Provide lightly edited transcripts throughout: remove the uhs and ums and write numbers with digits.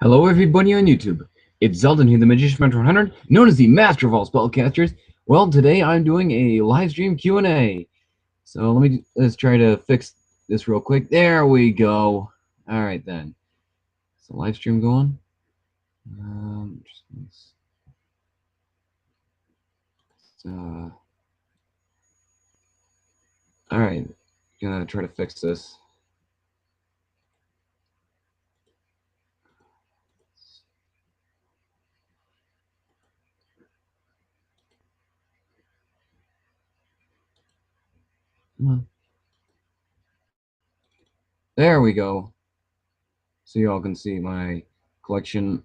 Hello everybody on YouTube. It's Xaldin here, the Magician Mentor 100, known as the Master of all Spellcasters. Well, today I'm doing a live stream Q&A. So let's try to fix this real quick. There we go. All right then. Is the live stream going? All right. Gonna try to fix this. Come on. There we go. So you all can see my collection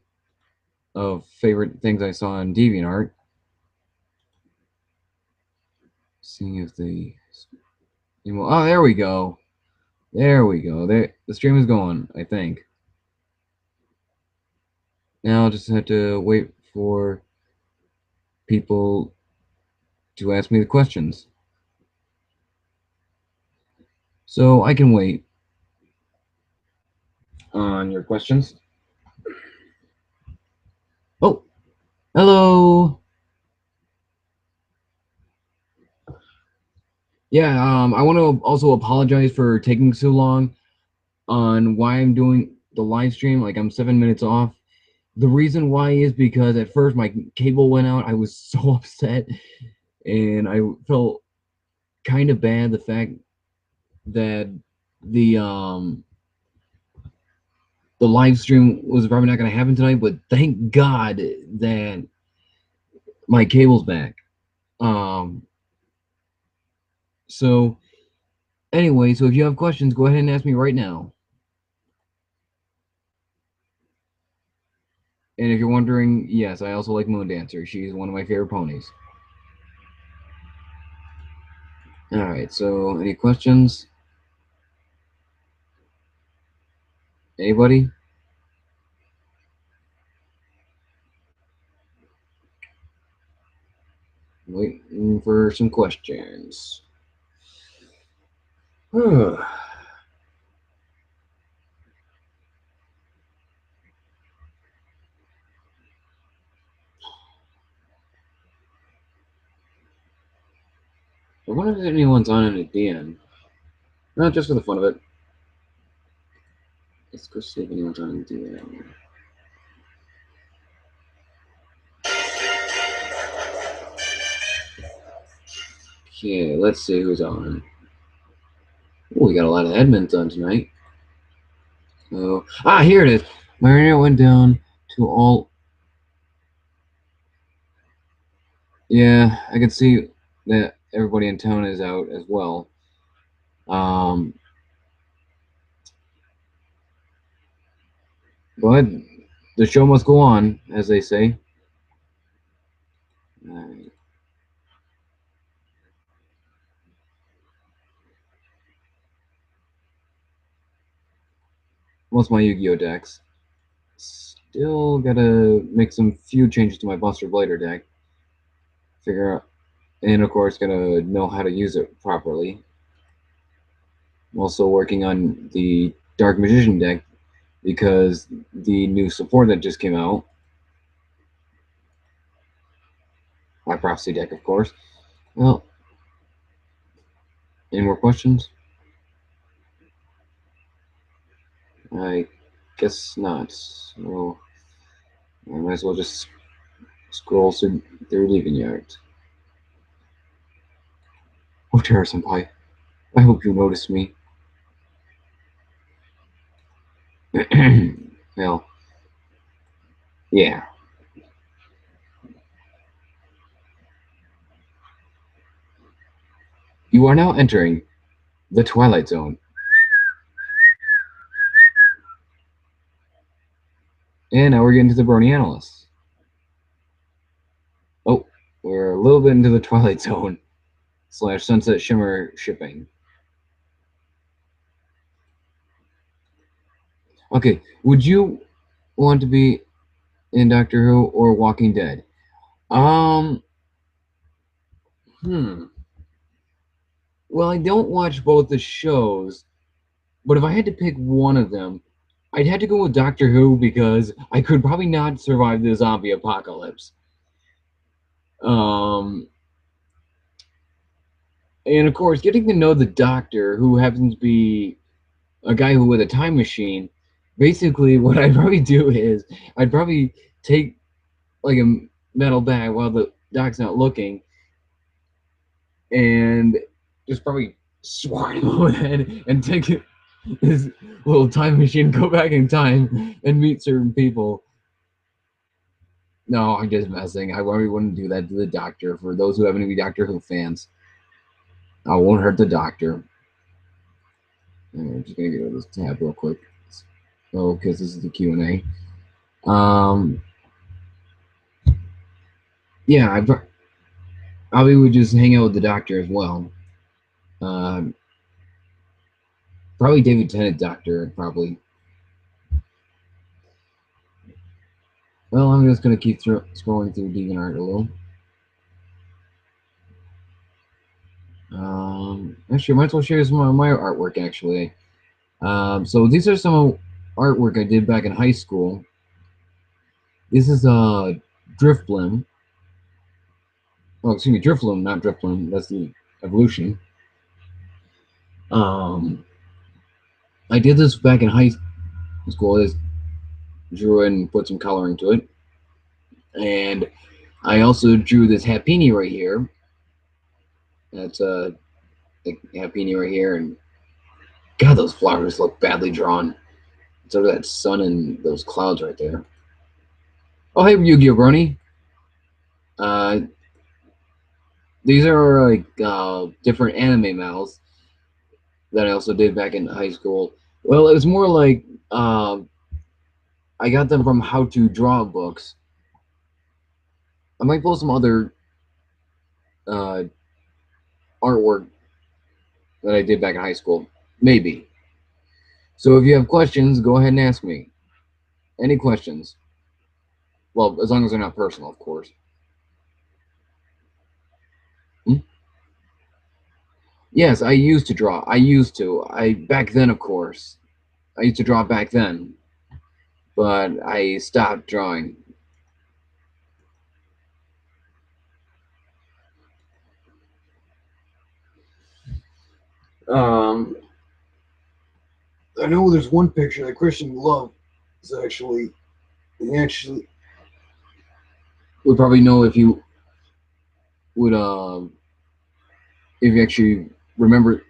of favorite things I saw on DeviantArt. Seeing if the oh, there we go. There we go. There, the stream is going, I think. Now I'll just have to wait for people to ask me the questions. So I can wait on your questions. Oh, hello. Yeah, I want to also apologize for taking so long on why I'm doing the live stream. Like, I'm 7 minutes off. The reason why is because at first my cable went out. I was so upset, and I felt kind of bad the fact that the live stream was probably not going to happen tonight, but thank God that my cable's back. So anyway, so if you have questions, go ahead and ask me right now. And if you're wondering, yes, I also like Moon Dancer. She's one of my favorite ponies. All right, so any questions? Anybody? Waiting for some questions. I wonder if anyone's on in a DM. Not just for the fun of it. Let's go see if anyone's on in a DM. Okay, let's see who's on. Oh, we got a lot of admins on tonight. So, here it is. My internet went down to all. Yeah, I can see that everybody in town is out as well. But the show must go on, as they say. Right. Most of my Yu-Gi-Oh decks. Still gotta make some few changes to my Buster Blader deck. Figure out, and of course, gotta know how to use it properly. I'm also working on the Dark Magician deck because the new support that just came out. My Prophecy deck, of course. Well, any more questions? I guess not. So I might as well just scroll through DeviantArt. Oh, Terra Senpai, I hope you notice me. Well, yeah. You are now entering the Twilight Zone. And now we're getting to the Brony Analysts. Oh, we're a little bit into the Twilight Zone / Sunset Shimmer shipping. Okay, would you want to be in Doctor Who or Walking Dead? Well, I don't watch both the shows, but if I had to pick one of them, I'd had to go with Doctor Who because I could probably not survive the zombie apocalypse. Um, and of course, getting to know the Doctor, who happens to be a guy who with a time machine. Basically, what I'd probably do is I'd probably take like a metal bag while the Doc's not looking, and just probably swat him over the head and take his little time machine, go back in time, and meet certain people. No, I'm just messing. I probably wouldn't do that to the Doctor. For those who happen to be Doctor Who fans, I won't hurt the Doctor. I'm just gonna get rid of this tab real quick. Oh, because this is the Q&A. Yeah, I probably would just hang out with the Doctor as well. Um, Probably David Tennant Doctor. Probably. Well, I'm just gonna keep scrolling through DeviantArt a little. Actually, I might as well share some of my artwork. Actually, so these are some artwork I did back in high school. This is Drifblim. Oh, excuse me, Drifloom, not Drifblim. That's the evolution. Um, I did this back in high school. I just drew it and put some coloring to it, and I also drew this Happini right here. That's the Happini right here, and God, those flowers look badly drawn. So that sun and those clouds right there. Oh, hey, Yu-Gi-Oh! Brony. Uh, these are like different anime models that I also did back in high school. Well, it was more like I got them from how to draw books. I might post some other uh, artwork that I did back in high school. Maybe. So if you have questions, go ahead and ask me. Any questions? Well, as long as they're not personal, of course. Hmm? Yes, I used to draw. I used to. I back then, of course. I used to draw back then, but I stopped drawing. Um, I know there's one picture that Christian loved. Is actually, he actually would probably know would if you actually remember.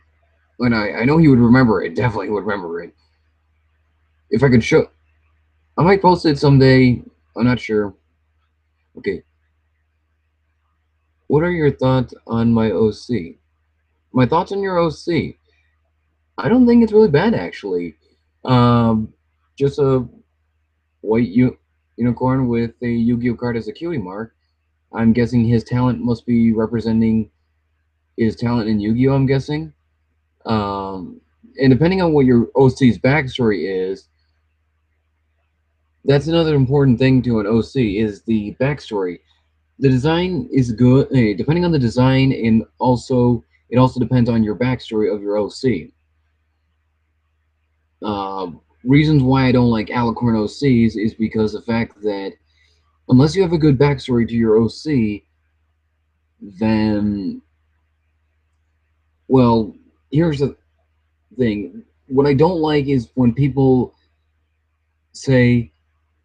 And I know he would remember it. Definitely would remember it. If I could show, I might post it someday. I'm not sure. Okay. What are your thoughts on my OC? My thoughts on your OC? I don't think it's really bad actually. Um, just a white unicorn with a Yu-Gi-Oh card as a cutie mark. I'm guessing his talent must be representing his talent in Yu-Gi-Oh. I'm guessing. Um, and depending on what your OC's backstory is, that's another important thing to an OC is the backstory. The design is good, depending on the design, and also it also depends on your backstory of your OC. Reasons why I don't like Alicorn OCs is because the fact that unless you have a good backstory to your OC, then well, here's the thing. What I don't like is when people say,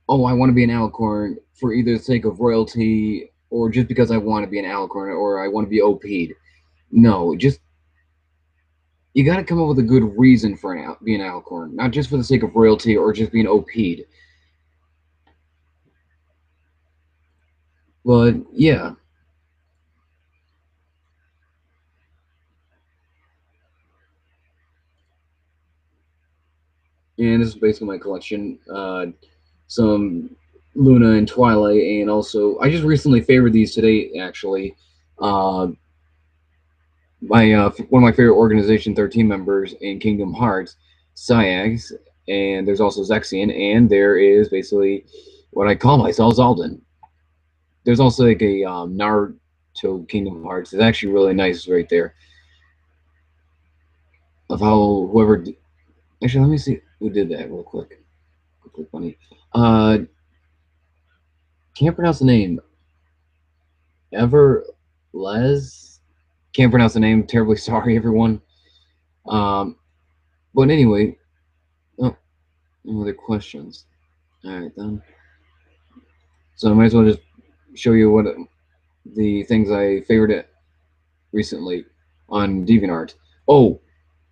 "Oh, I want to be an Alicorn for either the sake of royalty or just because I want to be an Alicorn or I want to be OP'd." No, just you got to come up with a good reason for being an Alicorn, not just for the sake of royalty or just being OP'd. But yeah, and this is basically my collection. Some Luna and Twilight, and also I just recently favored these today. Actually, uh, my one of my favorite organization 13 members in Kingdom Hearts, Syags, and there's also Zexion, and there is basically what I call myself Xaldin. There's also like a Naruto Kingdom Hearts. It's actually really nice right there of how whoever. Actually, let me see who did that real quick. Quick funny. Uh, can't pronounce the name. Ever Les? Can't pronounce the name. Terribly sorry, everyone. Um, but anyway, oh, no other questions. All right then. So I might as well just show you what the things I favored it recently on DeviantArt. Oh,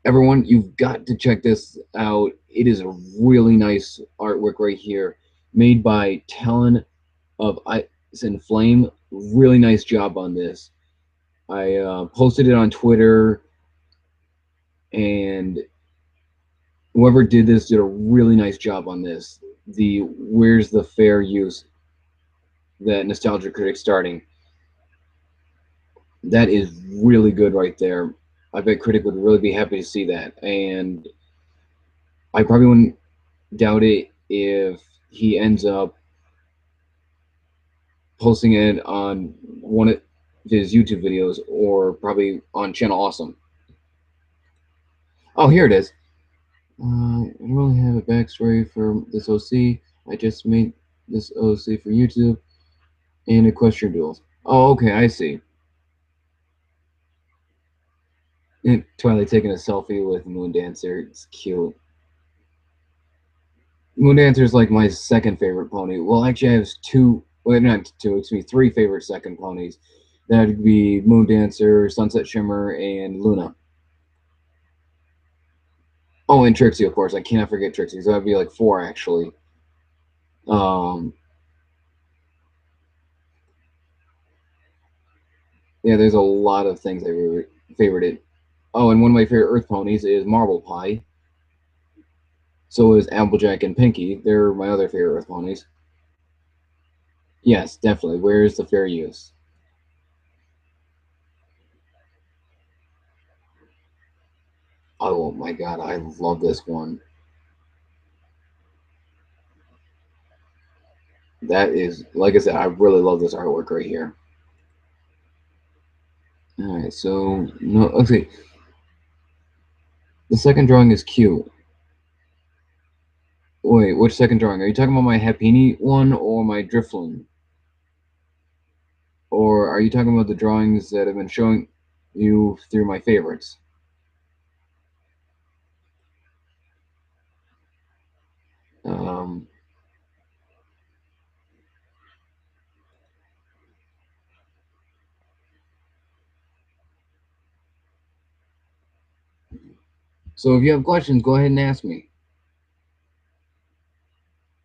everyone, you've got to check this out. It is a really nice artwork right here, made by Talon of Ice and Flame. Really nice job on this. I posted it on Twitter, and whoever did this did a really nice job on this. The where's the fair use that Nostalgia Critic starting. That is really good right there. I bet Critic would really be happy to see that, and I probably wouldn't doubt it if he ends up posting it on one of his YouTube videos or probably on Channel Awesome. Oh, here it is. I don't really have a backstory for this OC. I just made this OC for YouTube and Equestrian Duels. Oh, okay, I see. And Twilight taking a selfie with Moon Dancer. It's cute. Moon Dancer is like my second favorite pony. Well, actually, I have two. Well, not two. Excuse me, three favorite second ponies. That'd be Moon Dancer, Sunset Shimmer, and Luna. Oh, and Trixie, of course. I cannot forget Trixie. So that'd be like four actually. Um, yeah, there's a lot of things I favorited. Oh, and one of my favorite Earth ponies is Marble Pie. So is Applejack and Pinky. They're my other favorite Earth ponies. Yes, definitely. Where's the fair use? Oh my god, I love this one. That is, like I said, I really love this artwork right here. All right, so no, okay. The second drawing is cute. Wait, which second drawing? Are you talking about my Happini one or my Drifloon? Or are you talking about the drawings that I've been showing you through my favorites? Um, so if you have questions, go ahead and ask me.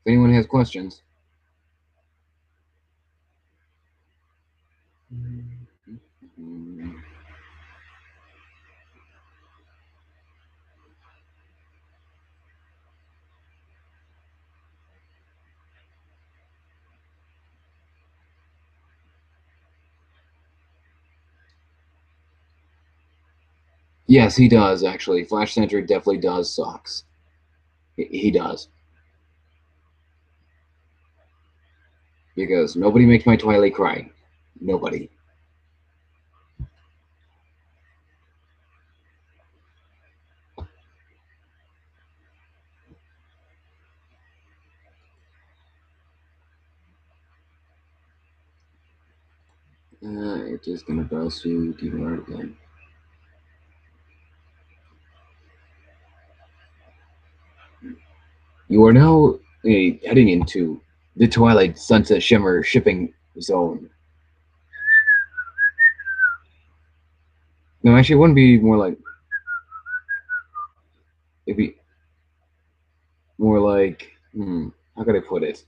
If anyone has questions. Yes, he does actually. Flash Sentry definitely does sucks. He does because nobody makes my Twilight cry. Nobody. It is gonna browse through DeviantArt again. You are now heading into the Twilight Sunset Shimmer shipping zone. No, actually, it wouldn't be more like. It'd be more like. How could I put it?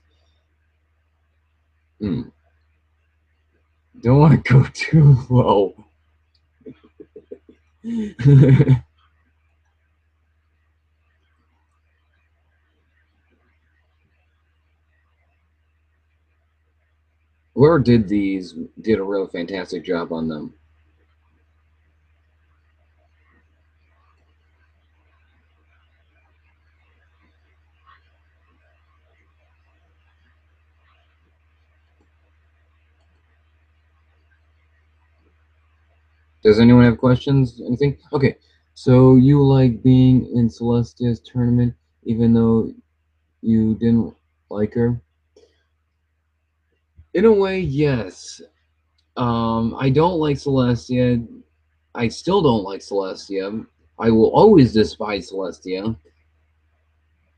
Hmm. Don't want to go too low. Whoever did these did a real fantastic job on them. Does anyone have questions? Anything? Okay. So you like being in Celestia's tournament, even though You didn't like her? In a way, yes. I don't like Celestia. I still don't like Celestia. I will always despise Celestia.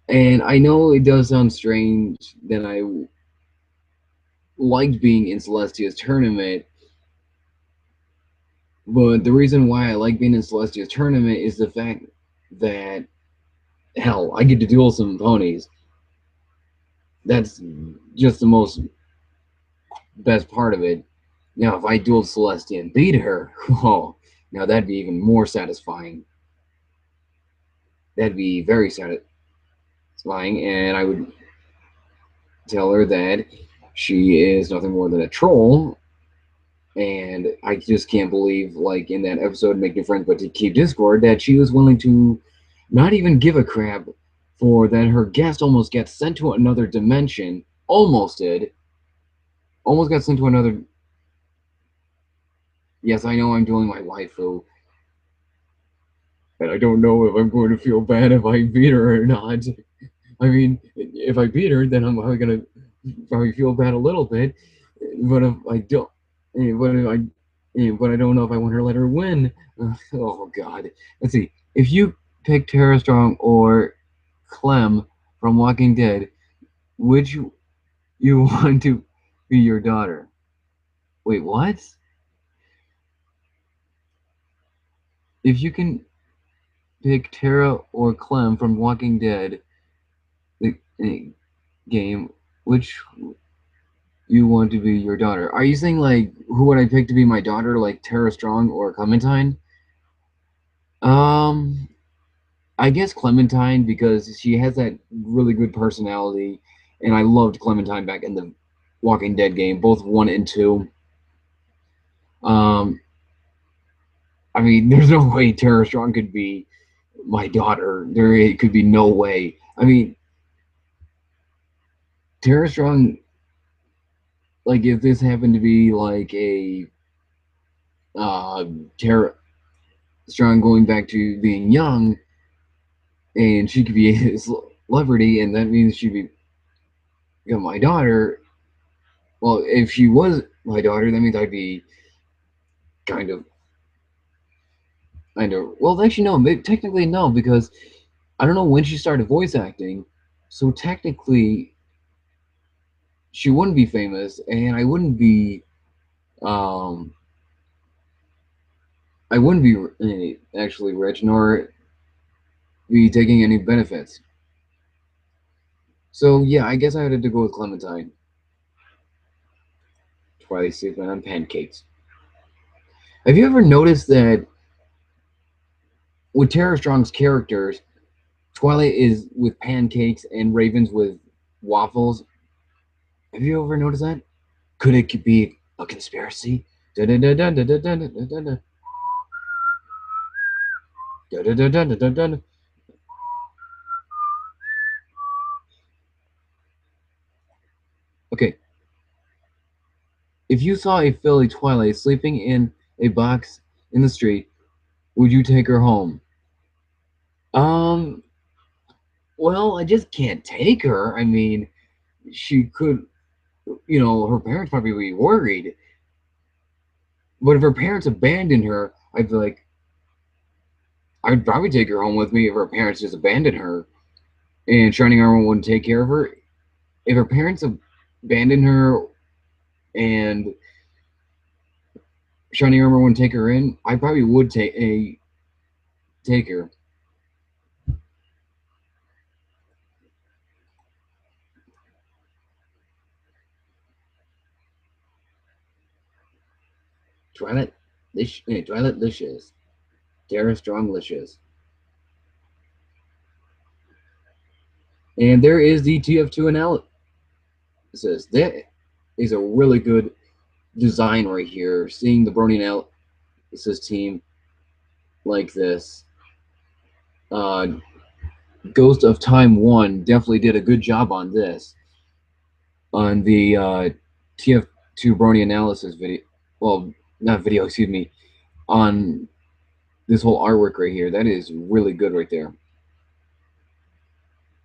And I know it does sound strange that I liked being in Celestia's tournament, but the reason why I like being in Celestia's tournament is the fact that, hell, I get to duel some ponies. That's just the most best part of it. Now, if I dueled Celestia and beat her, oh, now that'd be even more satisfying. That'd be very satisfying, and I would tell her that she is nothing more than a troll. And I just can't believe, like in that episode, Make New Friends But to Keep Discord, that she was willing to not even give a crap for that her guest almost gets sent to another dimension. Almost did. Almost got sent to another. Yes, I know I'm doing my waifu, and I don't know if I'm going to feel bad if I beat her or not. I mean, if I beat her, then I'm probably gonna probably feel bad a little bit. But if I don't, but if but I don't know if I want to let her win. Oh God, let's see. If you pick Tara Strong or Clem from Walking Dead, which you want to be your daughter? Wait, what? If you can pick Tara or Clem from Walking Dead, the game, which you want to be your daughter? Are you saying like who would I pick to be my daughter, like Tara Strong or Clementine? Um, I guess Clementine because she has that really good personality, and I loved Clementine back in the Walking Dead game, both one and two. Um, I mean, there's no way Tara Strong could be my daughter. There could be no way. I mean, Tara Strong, like if this happened to be like a uh Tara Strong going back to being young, and she could be a celebrity, and that means she'd become my daughter. Well, if she was my daughter, that means I'd be kind of, kind of. Well, actually, no. Technically, no, because I don't know when she started voice acting. So technically, she wouldn't be famous, and Um, I wouldn't be actually rich, nor be taking any benefits. So yeah, I guess I had to go with Clementine. Twilight sleeping on pancakes. Have you ever noticed that with Tara Strong's characters, Twilight is with pancakes and Raven's with waffles? Have you ever noticed that? Could it be a conspiracy? Da da da da da da da da da da da da da da da da. Okay, if you saw a filly Twilight sleeping in a box in the street, would you take her home? Um, well, I just can't take her. I mean, she could, her parents probably be worried. But if her parents abandoned her, I'd be like, I'd probably take her home with me if her parents just abandoned her and Shining Armor wouldn't take care of her. If her parents abandoned her and Shining Armor wouldn't take her in, I probably would take her. Twilight Licious, Tara Strong Licious. And there is the TF2 analysis. That is a really good design right here. Seeing the Brony analysis team like this. Uh, Ghost of Time 1 definitely did a good job on this. On the TF2 Brony analysis video. Well, not video, excuse me. On this whole artwork right here. That is really good right there.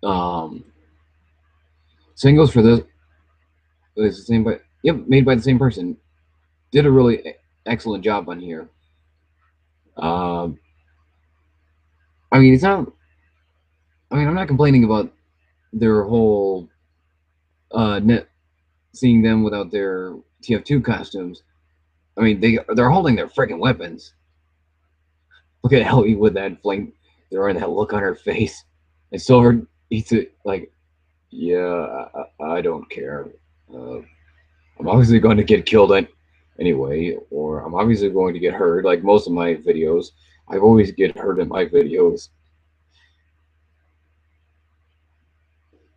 Um, Same goes for this. It's the same, but yep, made by the same person. Did a really excellent job on here. Um, I mean, it's not. I mean, I'm not complaining about their whole net seeing them without their TF2 costumes. I mean, they're holding their freaking weapons. Look at Ellie with that flame thrower and that look on her face. And Silver eats it like, yeah, I don't care. Uh, I'm obviously going to get killed anyway, or I'm obviously going to get hurt. Like most of my videos, I always get hurt in my videos.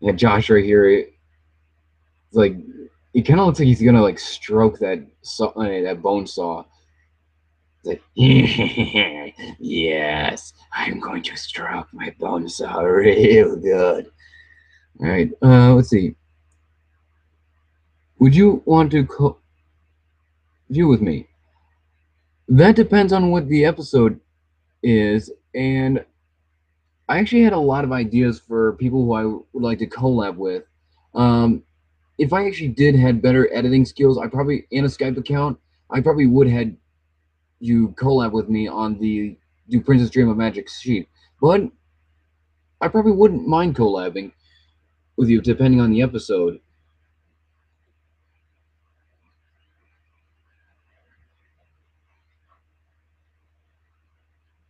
And Josh right here, it's like he kind of looks like he's gonna like stroke that bone saw. It's like, yes, I'm going to stroke my bone saw real good. All right, let's see. Would you want to view with me? That depends on what the episode is, and I actually had a lot of ideas for people who I would like to collab with. Um, if I actually did had better editing skills, I probably in a Skype account, I probably would had you collab with me on the Do Princess Dream of Magic sheet. But I probably wouldn't mind collabing with you depending on the episode.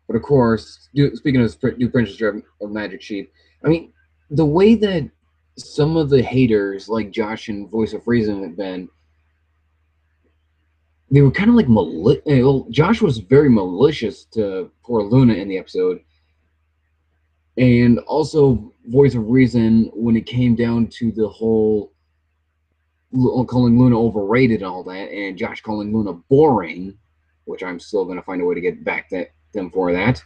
But of course, speaking of Do Princess Dream of Magic sheet, I mean the way that some of the haters like Josh and Voice of Reason have been, they were kind of like well, Josh was very malicious to poor Luna in the episode, and also Voice of Reason when it came down to the whole calling Luna overrated and all that, and Josh calling Luna boring, which I'm still gonna find a way to get back at them for that.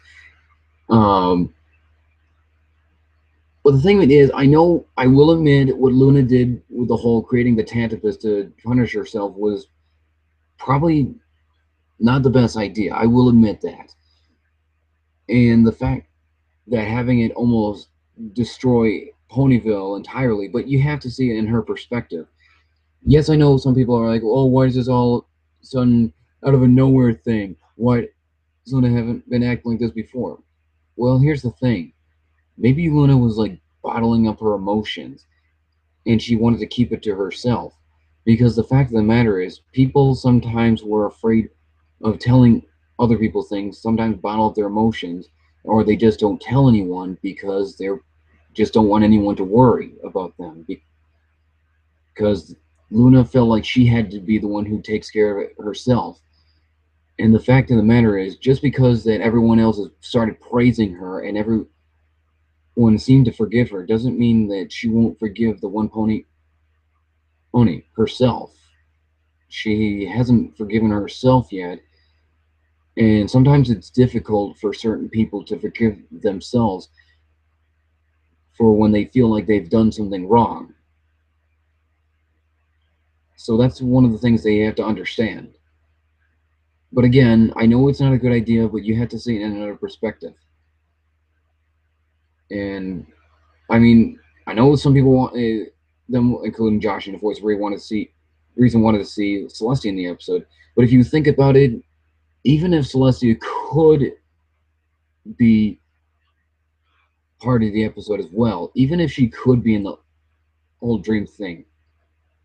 Um, but the thing is, I know I will admit what Luna did with the whole creating the Tantipus to punish herself was probably not the best idea. I will admit that, and the fact that having it almost destroy Ponyville entirely, but you have to see it in her perspective. Yes, I know some people are like, "Oh, why is this all sudden out of a nowhere thing? Why Luna haven't been acting like this before?" Well, here's the thing. Maybe Luna was like bottling up her emotions, and she wanted to keep it to herself. Because the fact of the matter is, people sometimes were afraid of telling other people things. Sometimes bottle up their emotions, or they just don't tell anyone because they're just don't want anyone to worry about them. Because Luna felt like she had to be the one who takes care of it herself. And the fact of the matter is, just because that everyone else has started praising her and everyone seemed to forgive her, doesn't mean that she won't forgive the one pony herself. She hasn't forgiven herself yet, and sometimes it's difficult for certain people to forgive themselves for when they feel like they've done something wrong. So that's one of the things they have to understand. But again, I know it's not a good idea, but you have to see it in another perspective. And I mean, I know some people want them, including Josh and the voice, really wanted to see wanted to see Celestia in the episode. But if you think about it, even if Celestia could be part of the episode as well, even if she could be in the whole dream thing,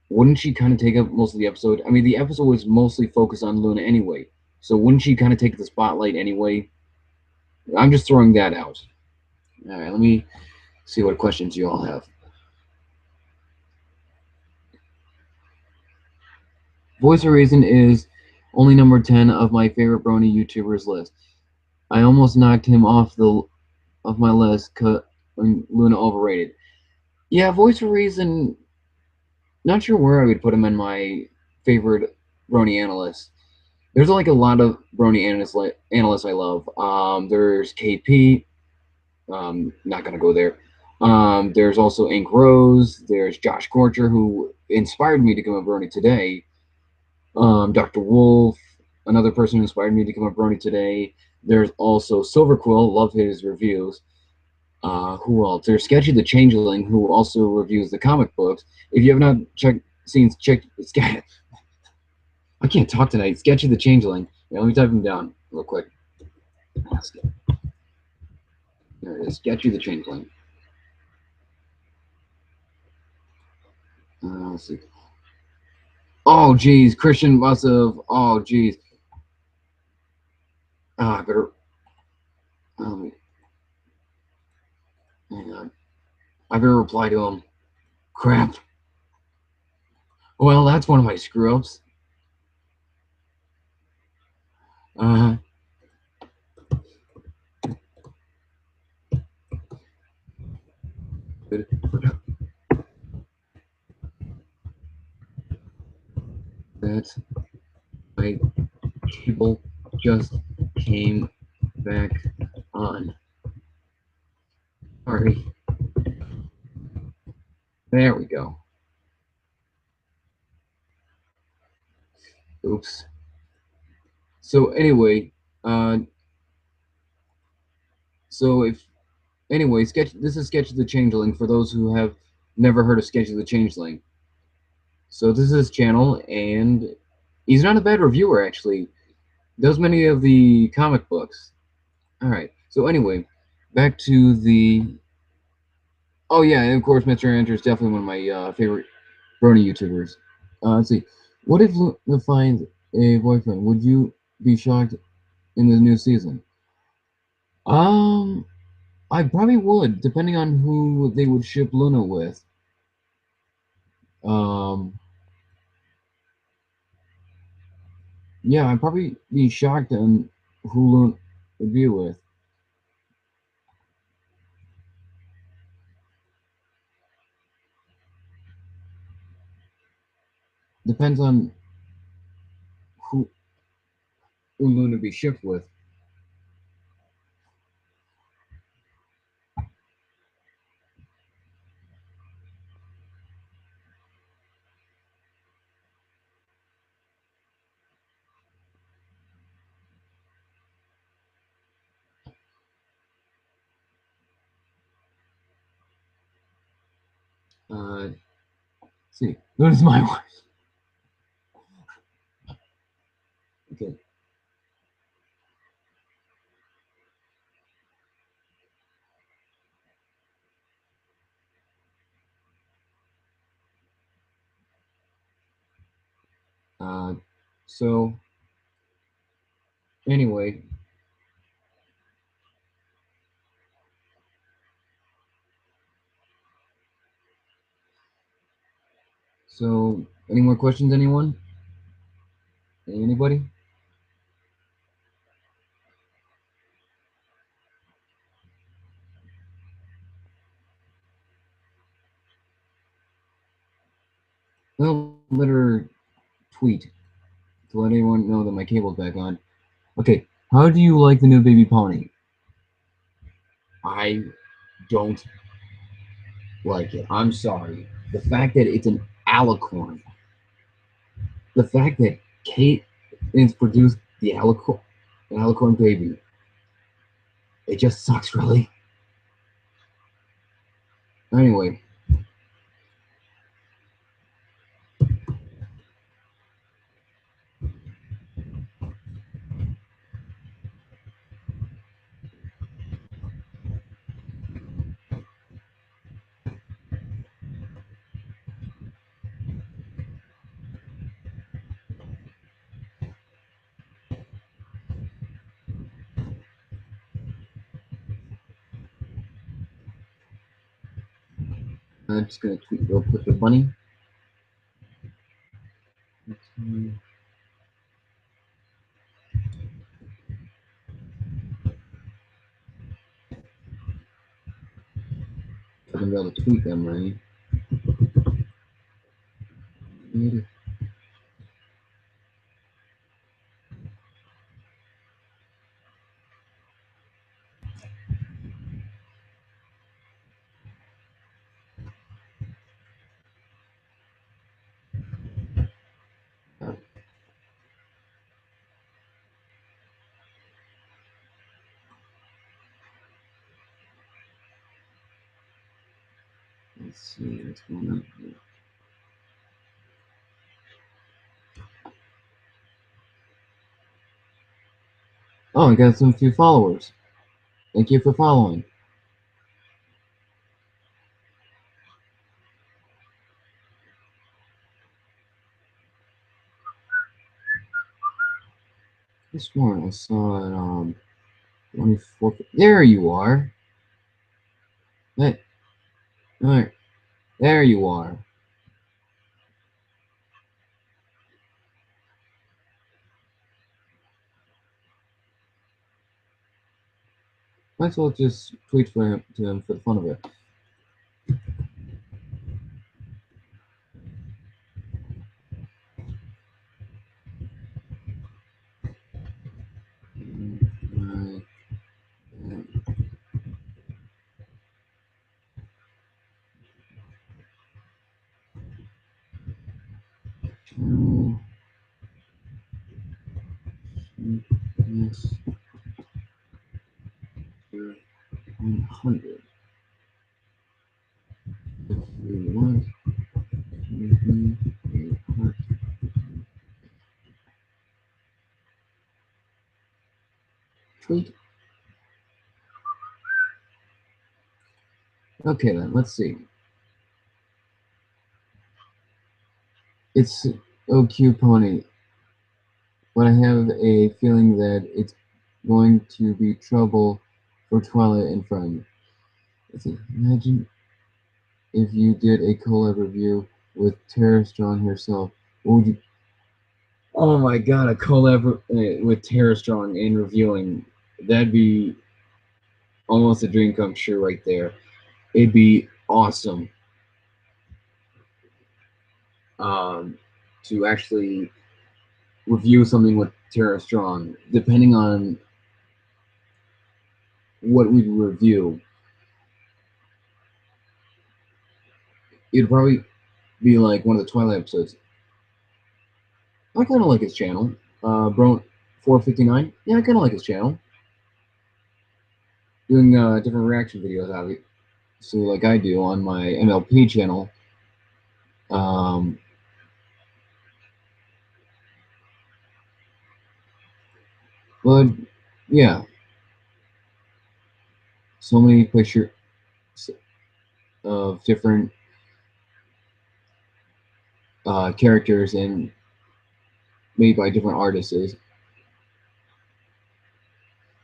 wouldn't she kind of take up most of the episode? I mean, the episode was mostly focused on Luna anyway, so wouldn't she kind of take the spotlight anyway? I'm just throwing that out. All right, let me see what questions you all have. Voice of Reason is only number 10 of my favorite Brony YouTubers list. I almost knocked him off my list when Luna overrated. Yeah, Voice of Reason. Not sure where I would put him in my favorite Brony analysts. There's like a lot of Brony analysts I love. There's KP. Not gonna go there. There's also Ink Rose. There's Josh Corcher, who inspired me to become a Brony today. Dr. Wolf, another person who inspired me to become a Brony today. There's also Silverquill. Love his reviews. Who else? There's Sketchy the Changeling, who also reviews the comic books. If you have not check. I can't talk tonight. Sketchy the Changeling. Yeah, let me type him down real quick. There it is. Sketchy the Changeling. Let's see. Oh, geez. Christian must have. Oh, geez. I better. Um, Hang on. I better reply to him. Crap. Well, that's one of my screw ups. Uh, that my cable just came back on. Sorry. There we go. Oops. So anyway, uh, so if anyway, sketch. This is Sketch of the Changeling for those who have never heard of Sketch of the Changeling. So this is his channel, and he's not a bad reviewer actually. Does many of the comic books. All right. So anyway, back to the. Oh yeah, and of course, Mr. Enter is definitely one of my favorite Brony YouTubers. Let's see. What if Luna finds a boyfriend? Would you be shocked in the new season? Um, I probably would, depending on who they would ship Luna with. Um, yeah, I'd probably be shocked on who Luna would be with. Depends on who, who Luna be shipped with. Let's see, Luna's my wife. Okay. Uh, so anyway, so any more questions, anyone? Anybody? Well, let her tweet to let anyone know that my cable's back on. Okay, how do you like the new baby pony? I don't like it. I'm sorry. The fact that it's an alicorn, the fact that Kate has produced the alicorn baby, it just sucks, really. Anyway, I'm just gonna tweet real quick the bunny. I'm gonna be able to tweet them, right? Let's see what's going on here. Oh, I got some few followers. Thank you for following. This morning I saw it 24. There you are. That, all right, there you are. Might as well just tweet to him for the fun of it. My channel yes, 100. If you want, a heart tweet. Okay then, let's see. It's OQ Pony, but I have a feeling that it's going to be trouble for Twilight and Friend. Let's see. Imagine if you did a collab review with Tara Strong herself. What would you? Oh my god, a collab with Tara Strong and reviewing. That'd be almost a dream come true right there. It'd be awesome to actually review something with Tara Strong. Depending on what we'd review, it'd probably be like one of the Twilight episodes. I kind of like his channel. Bro 459. Yeah, I kind of like his channel. Doing different reaction videos out of it. So like I do on my MLP channel. Um, but yeah, so many pictures of different characters and made by different artists.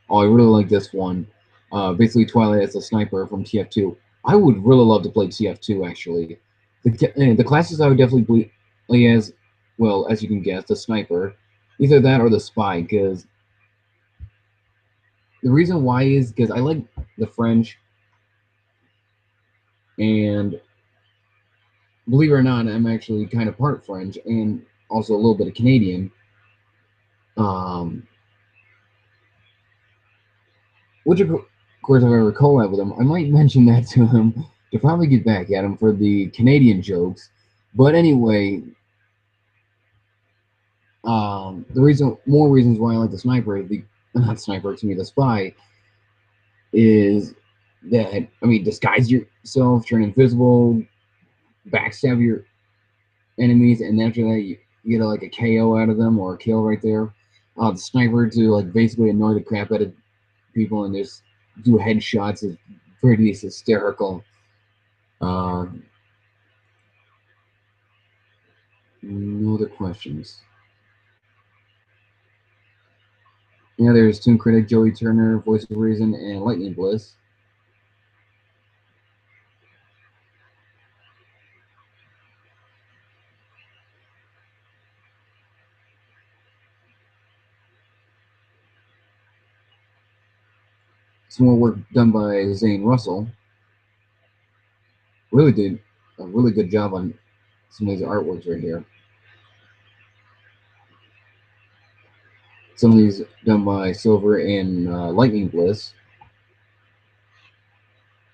Oh, I really like this one. Basically, Twilight as a sniper from TF2. I would really love to play TF2 actually. The classes I would definitely play as, well, as you can guess, the sniper. Either that or the spy, because the reason why is because I like the French, and believe it or not, I'm actually kind of part French and also a little bit of Canadian. Um, which of course, if I ever collab with him, I might mention that to him to probably get back at him for the Canadian jokes. But anyway, more reasons why I like the sniper, the not sniper, to me, the spy, is that I mean, disguise yourself, turn invisible, backstab your enemies, and after that you get like a KO out of them or a kill right there. The sniper to like basically annoy the crap out of people and just do headshots is pretty hysterical. Uh, no other questions. Yeah, there's Toon Critic, Joey Turner, Voice of Reason, and Lightning Bliss. Some more work done by Zane Russell. Really did a really good job on some of these artworks right here. Some of these done by Silver and Lightning Bliss.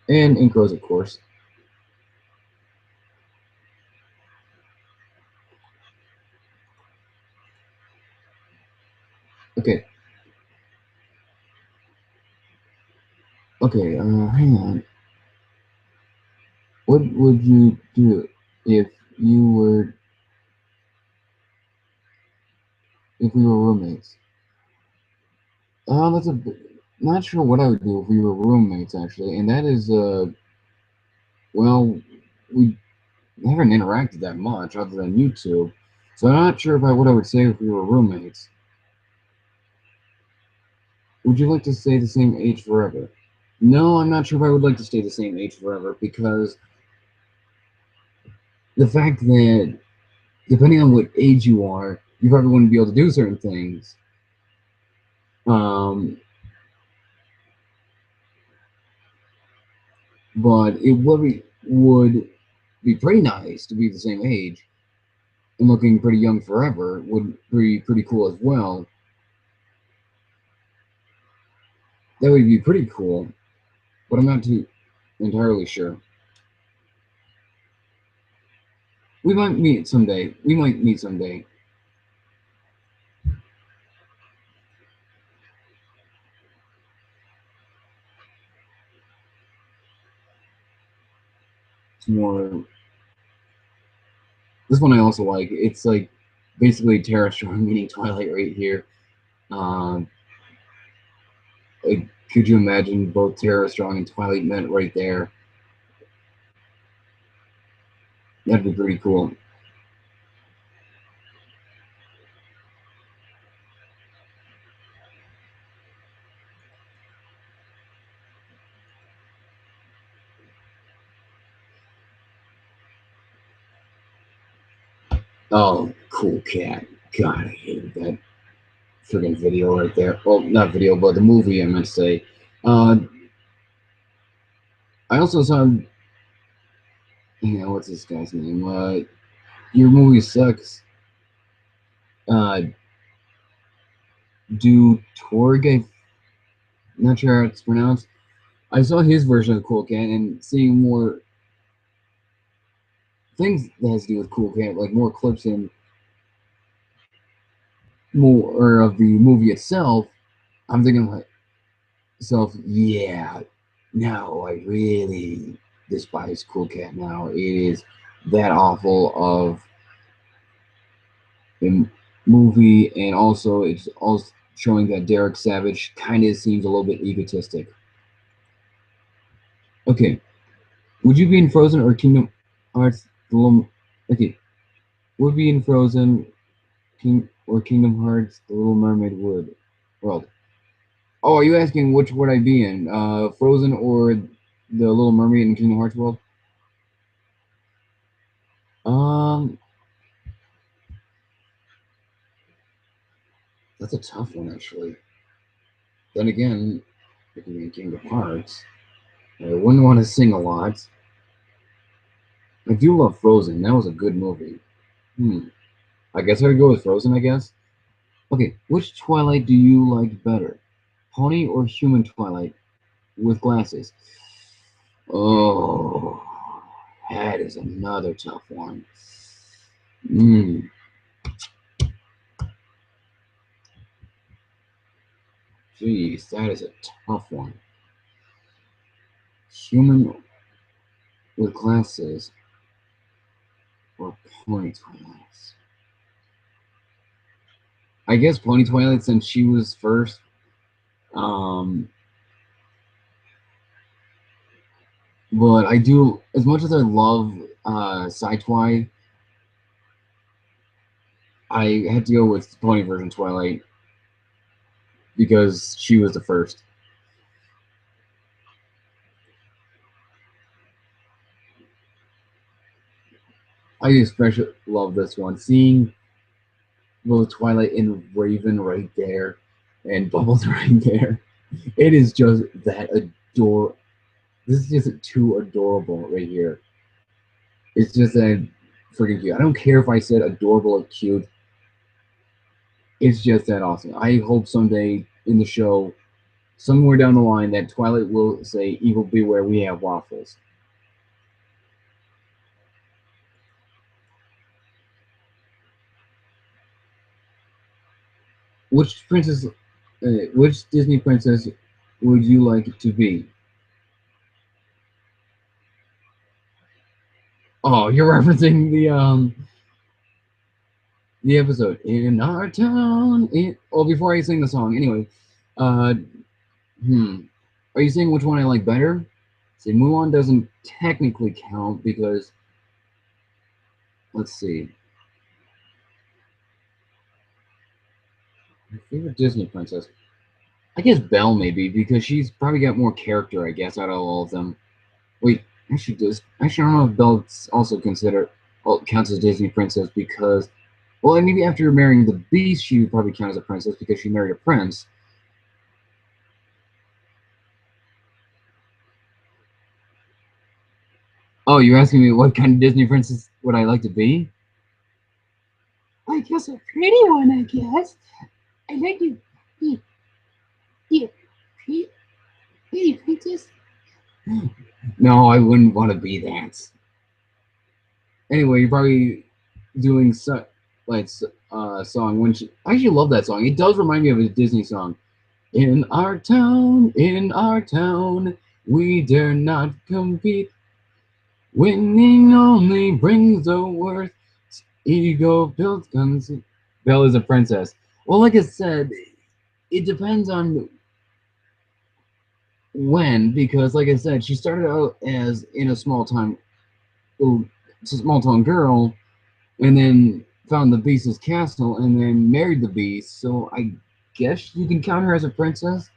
And Incros, of course. Okay. Okay, hang on. What would you do if you were if we were roommates? That's a not sure what I would do if we were roommates actually, and that is well, we haven't interacted that much other than YouTube, so I'm not sure about what I would say if we were roommates. Would you like to stay the same age forever? No, I'm not sure if I would like to stay the same age forever because the fact that depending on what age you are, you probably wouldn't be able to do certain things. Um, but it would be pretty nice to be the same age and looking pretty young forever would be pretty cool as well. That would be pretty cool, but I'm not too entirely sure. We might meet someday. We might meet someday. It's more. This one I also like. It's like basically Terra Strong meeting Twilight right here. Um, like, could you imagine both Terra Strong and Twilight met right there? That'd be pretty cool. Oh, cool cat. God, I hated that friggin' video right there. Well, not video, but the movie, I meant to say. Uh, I also saw, what's this guy's name? Your movie sucks. Uh, Do Torg, I'm not sure how it's pronounced. I saw his version of Cool Cat and seeing more things that has to do with Cool Cat, like more clips and more of the movie itself. I'm thinking to myself, yeah, no, I really despise Cool Cat now. It is that awful of a movie, and also it's also showing that Derek Savage kind of seems a little bit egotistic. Okay, would you be in Frozen or Kingdom Hearts? Okay, would be in Frozen, Kingdom Hearts, The Little Mermaid world. Oh, are you asking which would I be in? Frozen or The Little Mermaid in Kingdom Hearts world? Um, that's a tough one actually. Then again, if you in Kingdom Hearts, I wouldn't want to sing a lot. I do love Frozen. That was a good movie. Hmm. I guess I would go with Frozen. I guess. Okay, which Twilight do you like better, Pony or human Twilight with glasses? Oh, that is another tough one. Hmm. Jeez, that is a tough one. Human with glasses or Pony Twilight? I guess Pony Twilight since she was first. Um, but I do as much as I love Sci-Twi, I had to go with Pony version Twilight because she was the first. I especially love this one. Seeing both Twilight and Raven right there, and Bubbles right there. It is just that adorable. This is just too adorable right here. It's just that freaking cute. I don't care if I said adorable or cute. It's just that awesome. I hope someday in the show, somewhere down the line, that Twilight will say, "Evil beware, we have waffles." Which princess, which Disney princess would you like to be? Oh, you're referencing the episode in our town. Well, before I sing the song, anyway, uh, hmm, are you saying which one I like better? See, Mulan doesn't technically count because let's see, my favorite Disney princess. I guess Belle maybe because she's probably got more character. I guess out of all of them. Wait, actually, actually I don't know if Belle's also considered well counts as Disney princess because well maybe after marrying the Beast she would probably count as a princess because she married a prince. Oh, you're asking me what kind of Disney princess would I like to be? I guess a pretty one. I guess I like to be a pretty princess. No, I wouldn't want to be that. Anyway, you're probably doing like song when she. I actually love that song. It does remind me of a Disney song. In our town, we dare not compete. Winning only brings the worth. Ego builds conceit. Belle is a princess. Well, like I said, it depends on when, because like I said, she started out as in a small town girl, and then found the Beast's castle, and then married the Beast. So I guess you can count her as a princess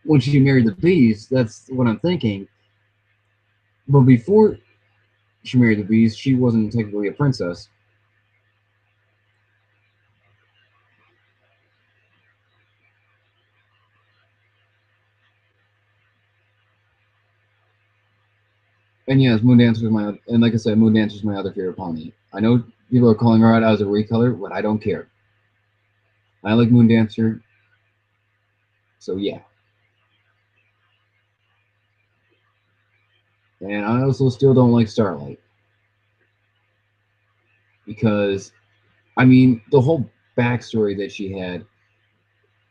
when she married the Beast. That's what I'm thinking. But before she married the Beast, she wasn't technically a princess. And yes, Moon Dancer is my and like I said, Moon Dancer is my other favorite pony. I know people are calling her out as a recolor, but I don't care. I like Moon Dancer, so yeah. And I also still don't like Starlight because I mean the whole backstory that she had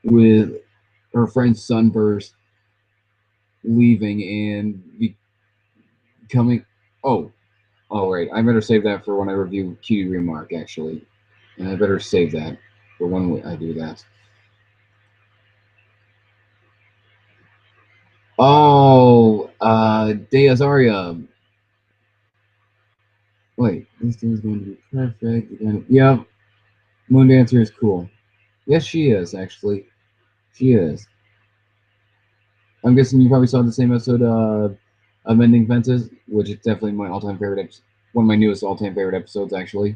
with her friend Sunburst leaving and becoming. Oh, all right. I better save that for when I review Cutie Remark actually, and I better save that for when I do that. Oh, Deus Aria. Wait, this thing's going to be perfect. Yep, Moon Dancer is cool. Yes, she is, actually. She is. I'm guessing you probably saw the same episode of Mending Fences, which is definitely my all-time favorite one of my newest all-time favorite episodes, actually.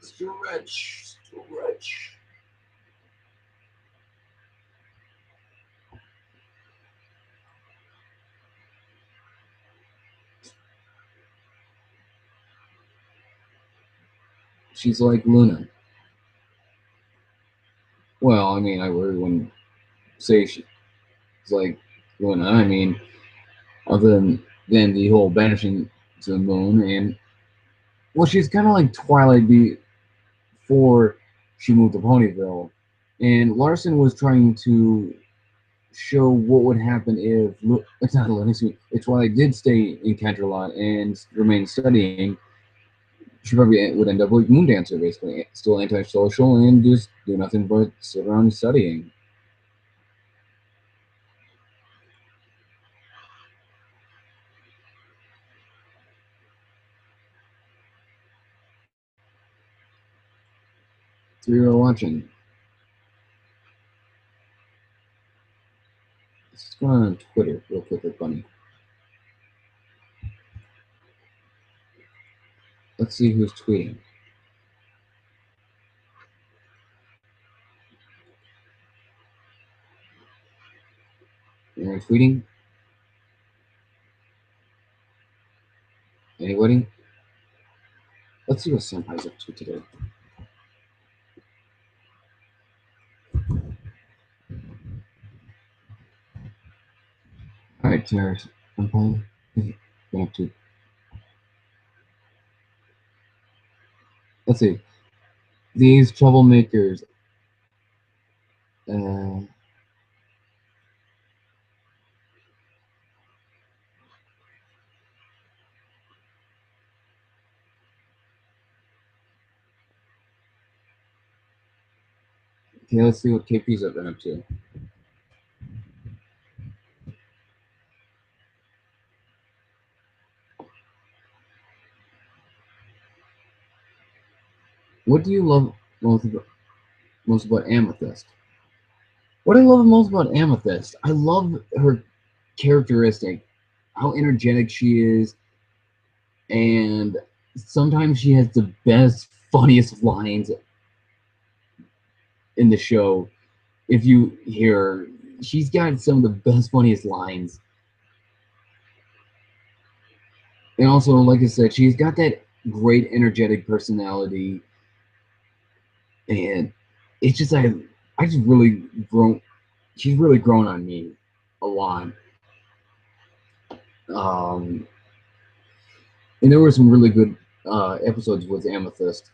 Stretch, stretch. She's like Luna. Well, I mean, I really wouldn't say she's like Luna. I mean, other than the whole banishing to the moon, and well, she's kind of like Twilight before she moved to Ponyville, and Larson was trying to show what would happen if it's not excuse me, if Twilight did stay in Canterlot and remain studying. She probably would end up like Moon Dancer, basically, still antisocial and just do nothing but sit around studying. So you're watching. Let's go on Twitter real quick, with Bunny. Let's see who's tweeting. Anyone tweeting? Anybody? Let's see what Senpai's up to today. All right, Tara. Senpai. Been up to. Let's see. These troublemakers. Uh, Okay, let's see what KP's been up to. What do you love most about Amethyst? What I love most about Amethyst, I love her characteristic, how energetic she is, and sometimes she has the best, funniest lines in the show. If you hear her, she's got some of the best, funniest lines. And also, like I said, she's got that great, energetic personality, and it's just I just really grown. She's really grown on me a lot. Um, and there were some really good episodes with Amethyst.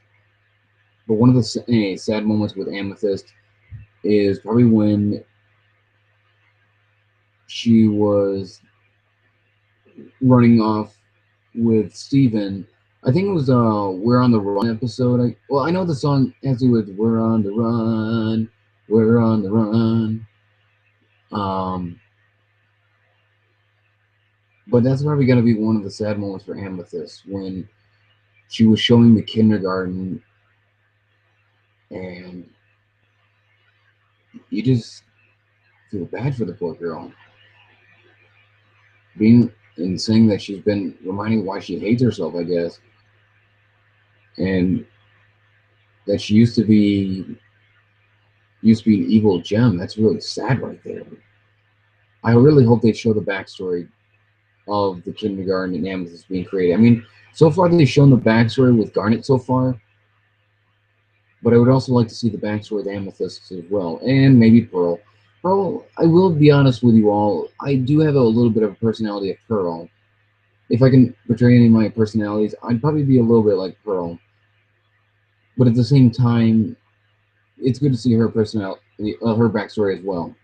But one of the sad moments with Amethyst is probably when she was running off with Steven. I think it was We're on the Run episode. I know the song has to do with We're on the Run, We're on the Run. Um, but that's probably gonna be one of the sad moments for Amethyst when she was showing the kindergarten and you just feel bad for the poor girl. Being and saying that she's been reminding why she hates herself, I guess. And that she used to be an evil gem. That's really sad right there. I really hope they show the backstory of the kindergarten and Amethyst being created. I mean, so far they've shown the backstory with Garnet so far, but I would also like to see the backstory with Amethyst as well, and maybe Pearl. Pearl, I will be honest with you all, I do have a little bit of a personality of Pearl. If I can portray any of my personalities, I'd probably be a little bit like Pearl. But at the same time, it's good to see her personality, her backstory as well.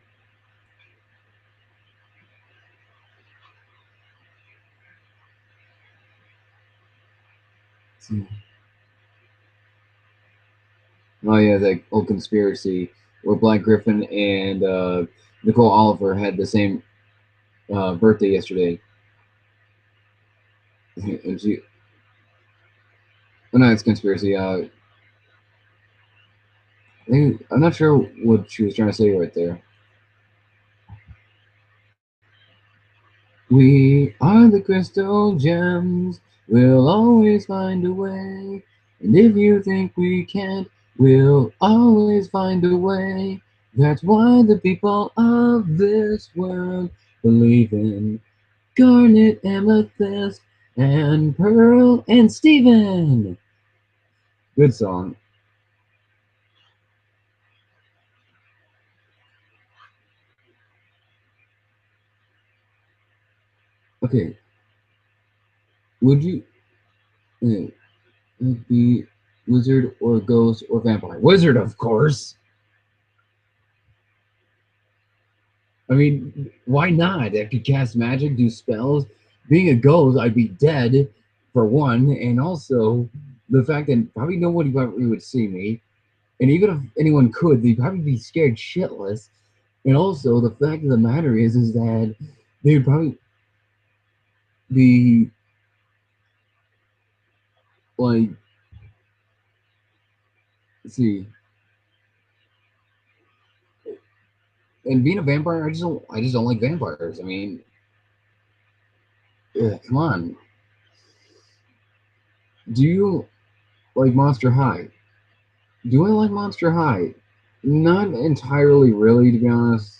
Oh yeah, that old conspiracy where Black Griffin and Nicole Oliver had the same birthday yesterday, and she. Oh no, it's conspiracy. I'm not sure what she was trying to say right there. We are the crystal gems. We'll always find a way. And if you think we can't, we'll always find a way. That's why the people of this world believe in Garnet, Amethyst, and Pearl, and Steven. Good song. Okay, would you be wizard or ghost or vampire? Wizard, of course. I mean, why not? I could cast magic, do spells. Being a ghost, I'd be dead, for one, and also the fact that probably nobody probably would see me, and even if anyone could, they'd probably be scared shitless. And also, the fact of the matter is that they'd probably be like, let's see, and being a vampire, I just don't like vampires. I mean, come on, do you like Monster High? Do I like Monster High? Not entirely, really, to be honest.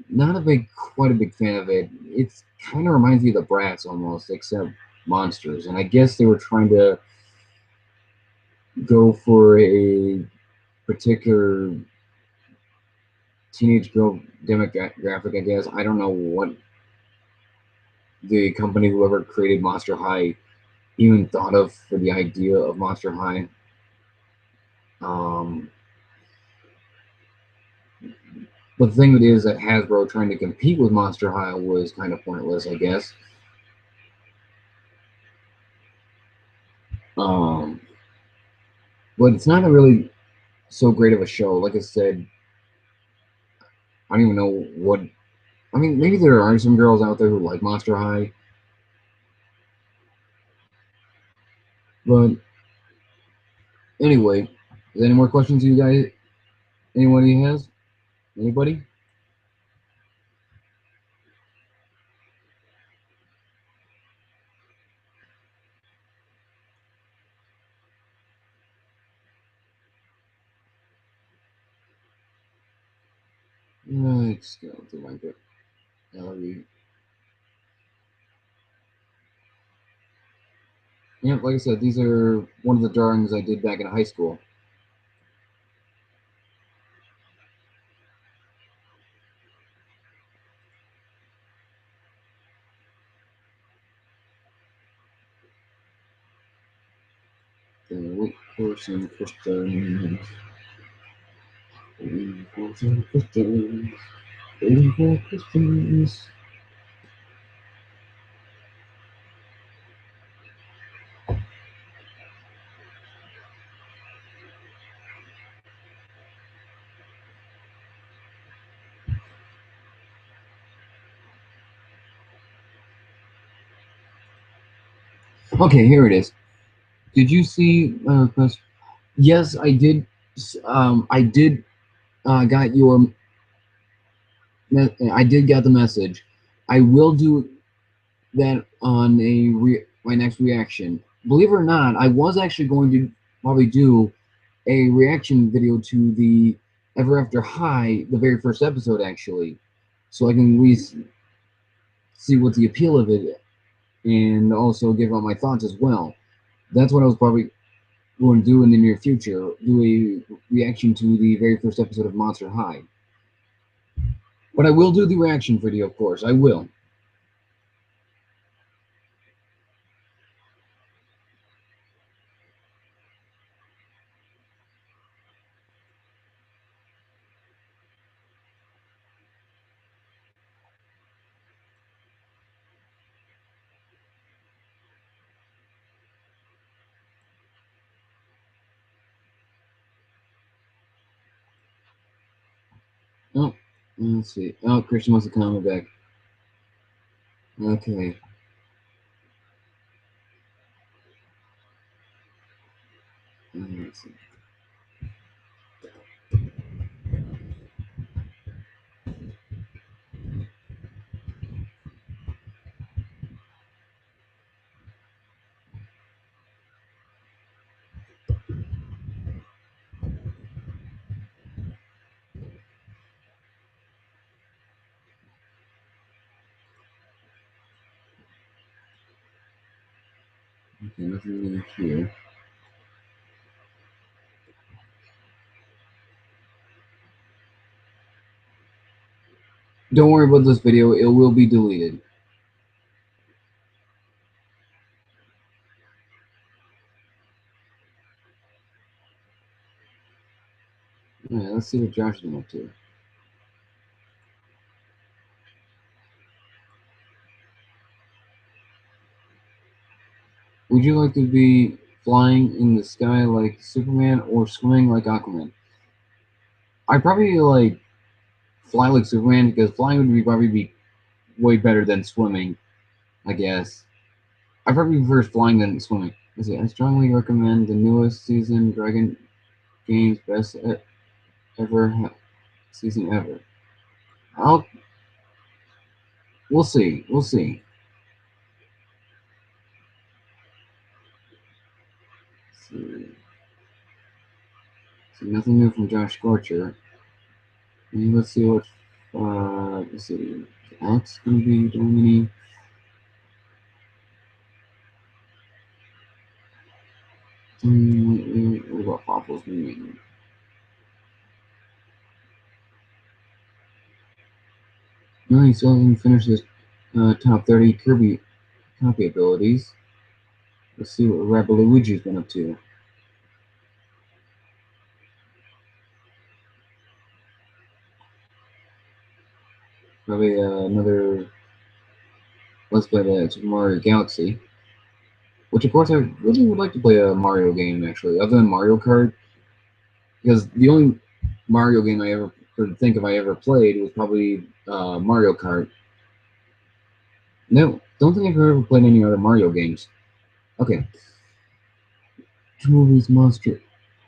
Not a quite a big fan of it. It's kind of reminds me of the Brats almost, except monsters. And I guess they were trying to go for a particular teenage girl demographic. I guess I don't know what the company whoever created Monster High even thought of for the idea of Monster High. Um, but the thing is that Hasbro trying to compete with Monster High was kind of pointless, I guess. Um, but it's not a really. so great of a show. Like I said, I don't even know what. I mean, maybe there are some girls out there who like Monster High, but anyway, is there any more questions you guys? Anybody has? Anybody? Let's go through my gallery. Yeah, like I said, these are one of the drawings I did back in high school. Wait for some questions. Waiting for some questions. Waiting for questions. Okay, here it is. Did you see? Yes, I did. I did. Got your. I did get the message. I will do that on my next reaction. Believe it or not, I was actually going to probably do a reaction video to the Ever After High, the very first episode, actually, so I can at least see what the appeal of it, and also give out my thoughts as well. That's what I was probably going to do in the near future. Do a reaction to the very first episode of Monster High. But I will do the reaction video, of course. I will. Oh, let's see. Oh, Christian wants to comment back. Okay. Let's see. Okay, nothing really here. Don't worry about this video. It will be deleted. Alright, let's see what Josh is up to. Would you like to be flying in the sky like Superman or swimming like Aquaman? I'd probably like fly like Superman because flying would probably be way better than swimming, I guess. I probably prefer flying than swimming. Let's see, I strongly recommend the newest season, Dragon Games best ever season ever. I'll we'll see. We'll see. See. See nothing new from Josh Scorcher. And let's see what let's see. Alex gonna be doing any what about Popple's doing? No, he still hasn't finished his top 30 Kirby copy abilities. Let's see what Rabaluigi's been up to. Probably another Let's Play the Super Mario Galaxy. Which, of course, I really would like to play a Mario game, actually. Other than Mario Kart, because the only Mario game I ever could think of I ever played was probably Mario Kart. No, don't think I've ever played any other Mario games. Okay, movies Monster.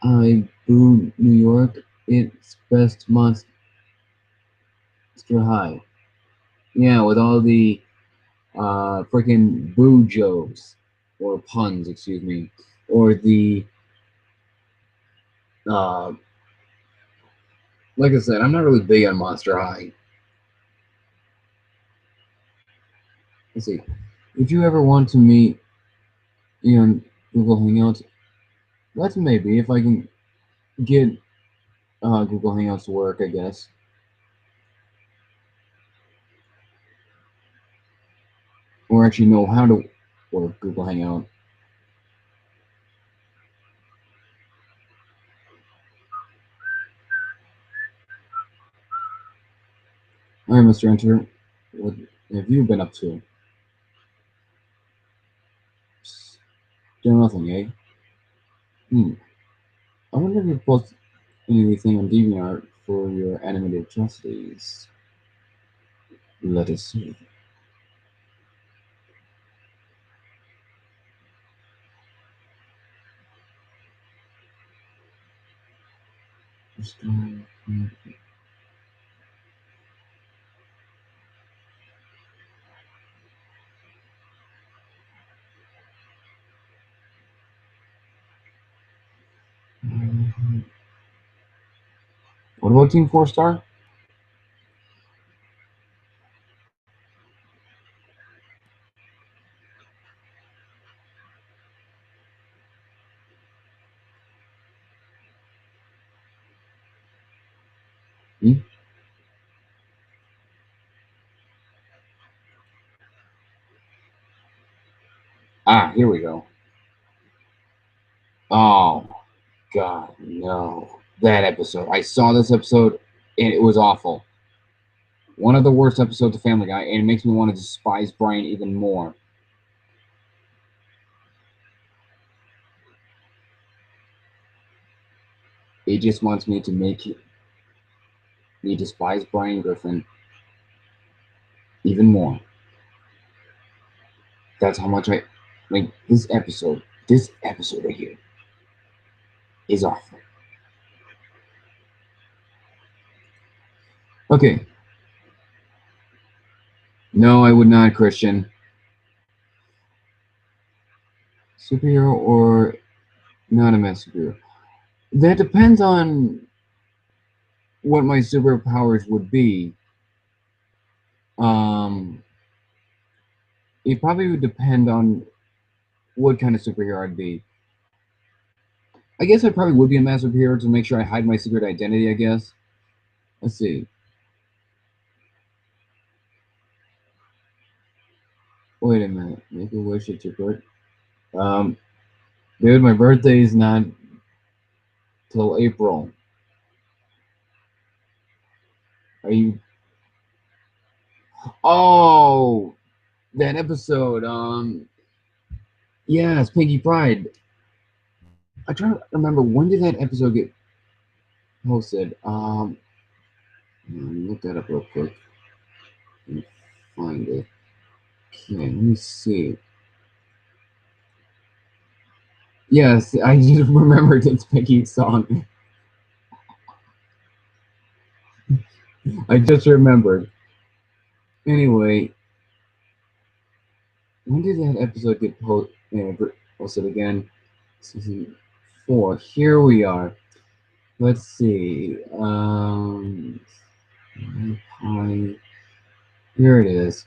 I Boo New York. It's best Monster High. Yeah, with all the freaking boo jokes or puns, excuse me, or the uh, like I said, I'm not really big on Monster High. Let's see. If you ever want to meet in Google Hangouts, let's maybe if I can get Google Hangouts to work, I guess, or actually know how to work Google Hangout. All right, Mr. Enter, what have you been up to? Still nothing, eh? Hmm. I wonder if you post anything on DeviantArt for your animated atrocities. Let us see. What about Team 4 Star? Hmm? Ah, here we go. Oh, God, no. That episode. I saw this episode, and it was awful. One of the worst episodes of Family Guy, and it makes me want to despise Brian even more. It just wants me to make me despise Brian Griffin even more. That's how much I like this episode. This episode right here is awful. Okay. No, I would not, Christian. Superhero or not a mass superhero? That depends on what my superpowers would be. Um, it probably would depend on what kind of superhero I'd be. I guess I probably would be a mass superhero to make sure I hide my secret identity, I guess. Let's see. Wait a minute. Make a wish at your birth. Um, dude, my birthday is not till April. Are you? Oh, that episode. Yes, Pinky Pride. I try to remember when did that episode get posted. Look that up real quick and find it. Okay, let me see. Yes, I just remembered it's Pinky's song. I just remembered. Anyway, when did that episode get posted again? Season 4. Here we are. Let's see. Here it is.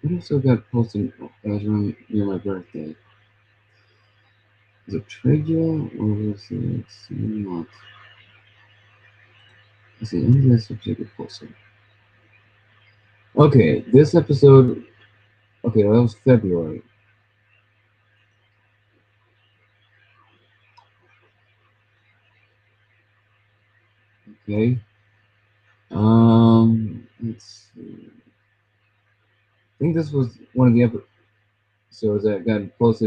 What episode got posted as around near my birthday? Is it trivia or was it not? Let's see. When did this episode get posted? Okay, this episode. Okay, well, that was February. Okay. let's see. I think this was one of the episodes that got close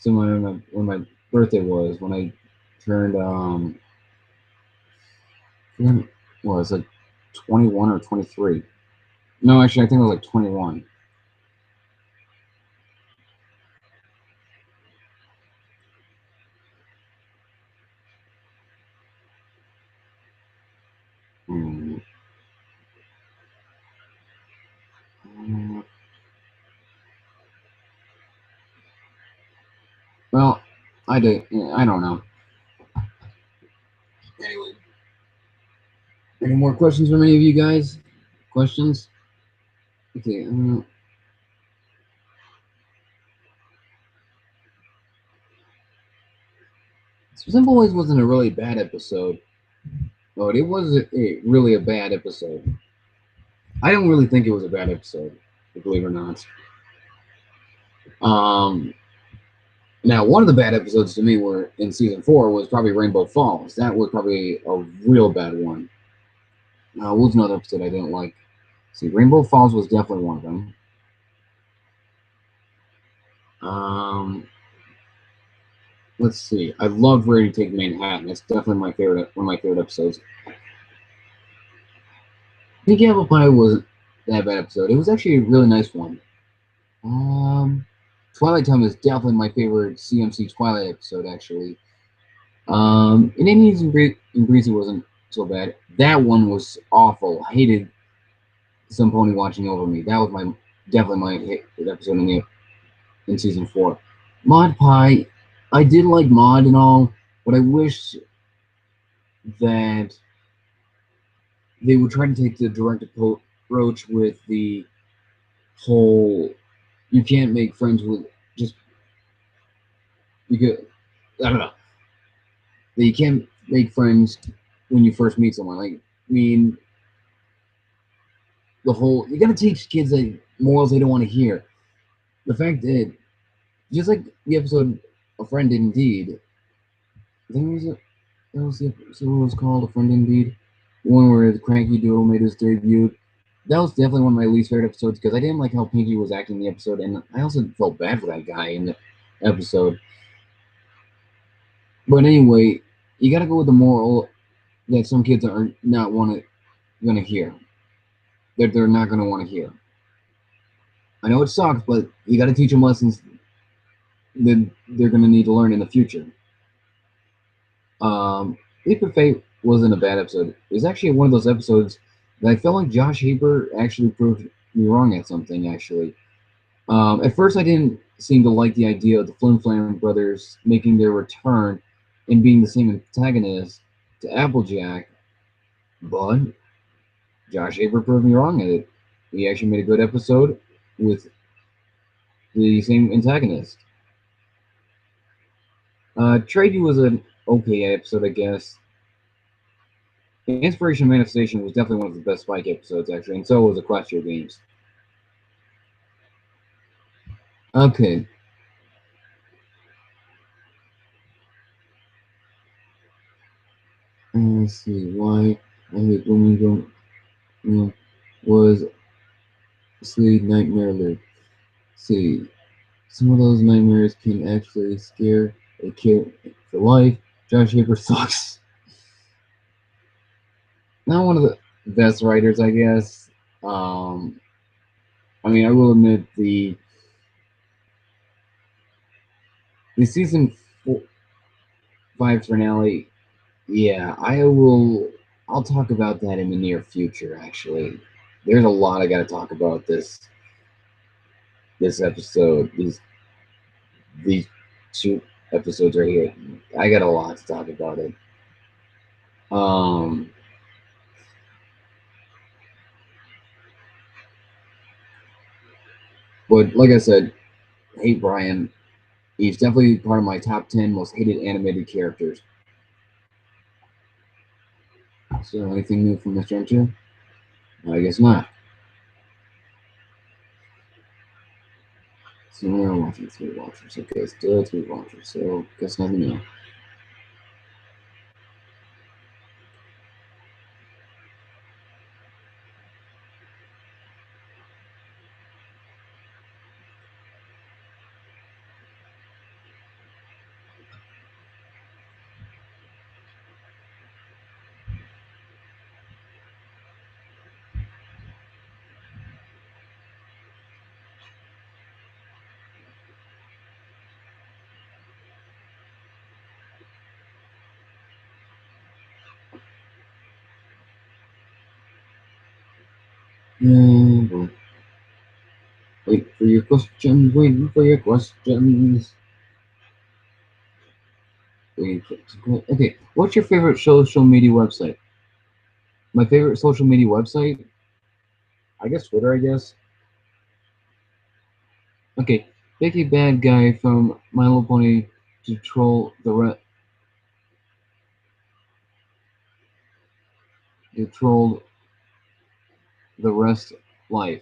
to my when my birthday was when I turned what was it, 21 or 23? No, actually, I think it was like 21. Hmm. Well, I did. I don't know. Anyway, any more questions from any of you guys? Questions? Okay. Simple Ways wasn't a really bad episode, but it was really a bad episode. I don't really think it was a bad episode, believe it or not. Um, Now, one of the bad episodes to me were in season 4 was probably Rainbow Falls. That was probably a real bad one. What was another episode I didn't like? See, Rainbow Falls was definitely one of them. Um, let's see. I loved Ready to Take Manhattan. That's definitely one of my favorite episodes. Pinky Apple Pie wasn't that bad episode. It was actually a really nice one. Twilight Time is definitely my favorite CMC Twilight episode, actually. And Indians and Greasy wasn't so bad. That one was awful. I hated Some Pony Watching Over Me. That was definitely my hit episode in season 4. Mod Pie, I did like Mod and all, but I wish that they would try to take the direct approach with the whole you can't make friends with just because I don't know. That you can't make friends when you first meet someone. Like, I mean, the whole you gotta teach kids like morals they don't want to hear. The fact that just like the episode A Friend Indeed, I think that was the episode was called A Friend Indeed. The one where the Cranky Doodle made his debut. That was definitely one of my least favorite episodes because I didn't like how Pinky was acting in the episode, and I also felt bad for that guy in the episode. But anyway, you gotta go with the moral that some kids are not gonna hear. That they're not gonna want to hear. I know it sucks, but you gotta teach them lessons that they're gonna need to learn in the future. Leap of Fate wasn't a bad episode. It was actually one of those episodes that I felt like Josh Haber actually proved me wrong at something. Actually, at first I didn't seem to like the idea of the Flim Flam brothers making their return and being the same antagonist to Applejack, but Josh Haber proved me wrong at it. He actually made a good episode with the same antagonist. Trade was an okay episode, I guess. Inspiration Manifestation was definitely one of the best Spike episodes, actually, and so was Equestria Games. Okay. Let's see. Why I hate Blooming was Sleep Nightmare Loop. See, some of those nightmares can actually scare a kid for life. Josh Haber sucks. Not one of the best writers, I guess. I mean, I will admit the season 5 finale. Yeah, I will. I'll talk about that in the near future. Actually, there's a lot I got to talk about this episode. These 2 episodes right here. I got a lot to talk about it. Um, but like I said, hey Brian, he's definitely part of my top 10 most hated animated characters. So anything new from this juncture? I guess not. So we're watching 3 watchers. Okay, still 3 watchers. So guess nothing new. Well, wait for your questions, waiting for your questions. Okay, what's your favorite social media website? My favorite social media website? I guess Twitter, I guess. Okay, pick a bad guy from My Little Pony to troll the rest life.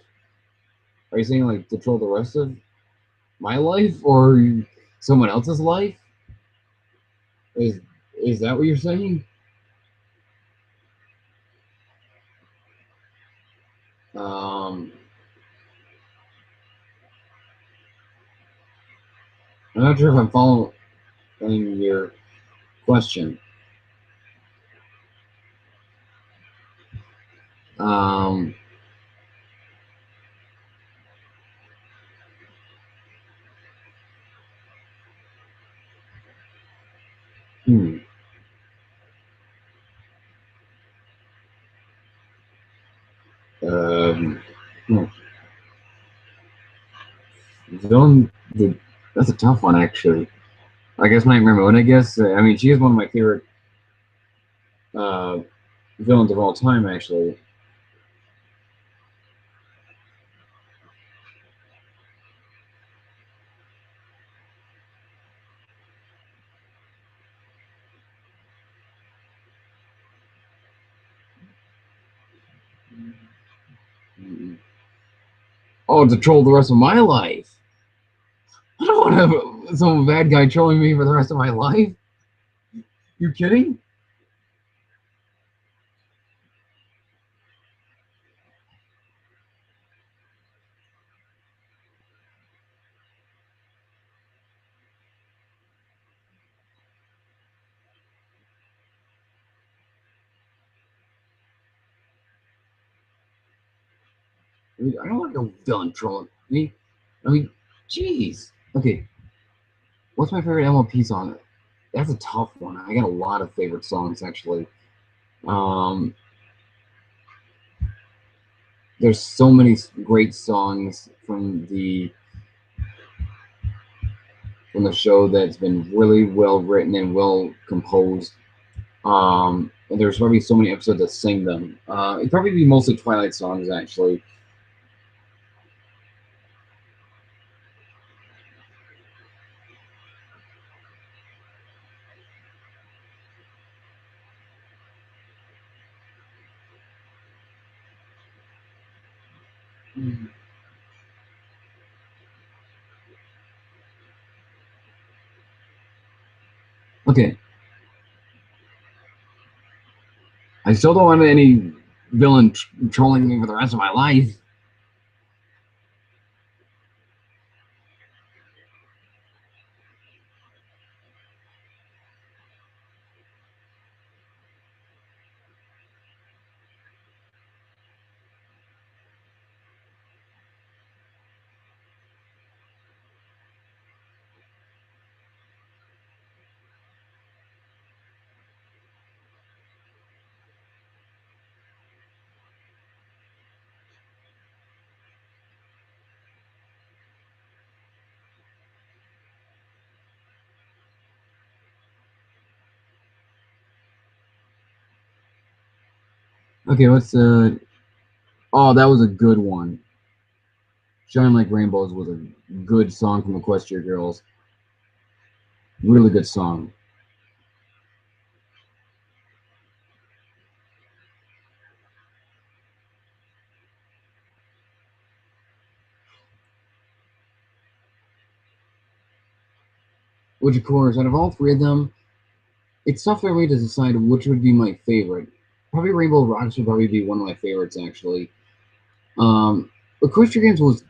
Are you saying like to troll the rest of my life or someone else's life? Is is that what you're saying? Um, I'm not sure if I'm following your question. Um, hmm, um, hmm, villain. That's a tough one, actually. I guess my Ramona. I guess. I mean, she is one of my favorite uh, villains of all time, actually. Oh, to troll the rest of my life. I don't want to have some bad guy trolling me for the rest of my life. You kidding? I don't want no villain trolling me. I mean, jeez. Okay, what's my favorite MLP song? That's a tough one. I got a lot of favorite songs actually. Um, there's so many great songs from the show that's been really well written and well composed. And there's probably so many episodes that sing them. It'd probably be mostly Twilight songs actually. Okay, I still don't want any villain trolling me for the rest of my life. Okay, what's Oh, that was a good one. Shine Like Rainbows was a good song from Equestria Girls. Really good song. Which, of course, out of all three of them, it's tough for me to decide which would be my favorite. Probably Rainbow Rocks would probably be one of my favorites, actually. Equestria Games was,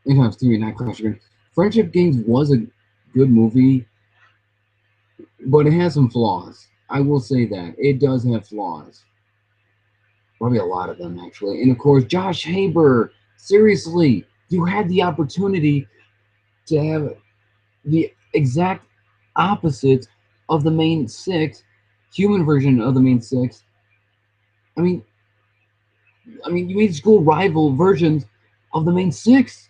excuse me, not Equestria Games. Friendship Games was a good movie, but it has some flaws. I will say that. It does have flaws. Probably a lot of them, actually. And, of course, Josh Haber. Seriously, you had the opportunity to have the exact opposite of the main six, human version of the main six. I mean, I mean, you made school rival versions of the main six.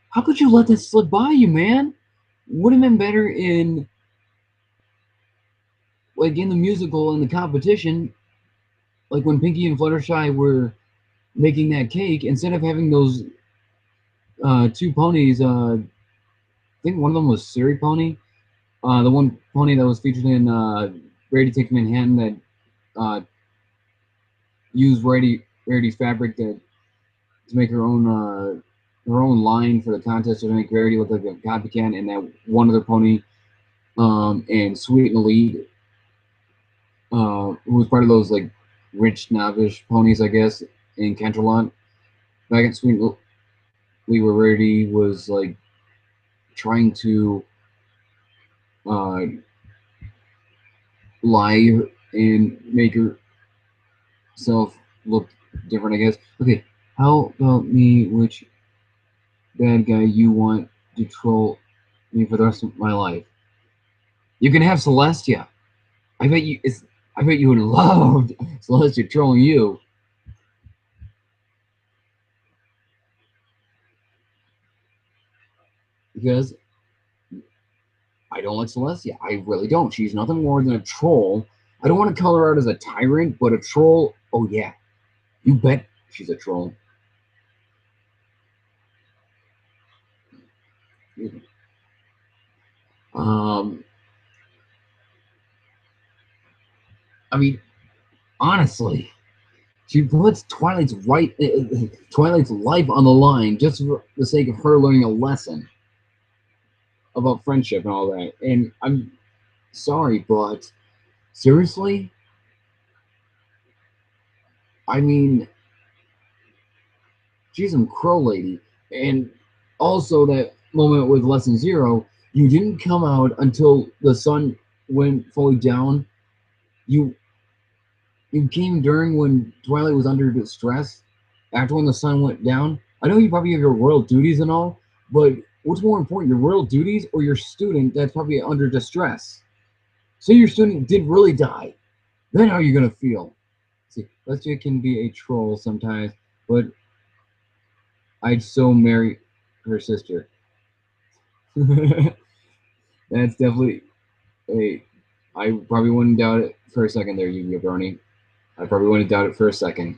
How could you let this slip by you, man? Would have been better in like in the musical and the competition, like when Pinky and Fluttershy were making that cake, instead of having those two ponies. I think one of them was Siri Pony. The one pony that was featured in Rarity Take Manhattan that uh, used Rarity's fabric to make her own line for the contest to make Rarity look like a copycat, and that one other pony and Sweet and Elite, who was part of those like rich novice ponies, I guess, in Canterlot. Back at Sweet and Elite, where Rarity was like trying to uh, lie and make herself look different, I guess. Okay, how about me? Which bad guy you want to troll me for the rest of my life? You can have Celestia. I bet you. I bet you would love Celestia trolling you because I don't like Celestia. I really don't. She's nothing more than a troll. I don't want to call her out as a tyrant, but a troll. Oh yeah, you bet she's a troll. Um, I mean, honestly, she puts Twilight's life on the line just for the sake of her learning a lesson about friendship and all that. And I'm sorry, but seriously, I mean, she's some crow lady. And also that moment with lesson zero, you didn't come out until the sun went fully down. You you came during when Twilight was under distress, after when the sun went down. I know you probably have your royal duties and all, but what's more important, your royal duties or your student that's probably under distress? Say your student did really die. Then how are you gonna feel? See, Leslie can be a troll sometimes, but I'd so marry her sister. That's definitely a. I probably wouldn't doubt it for a second there, you Brony. I probably wouldn't doubt it for a second.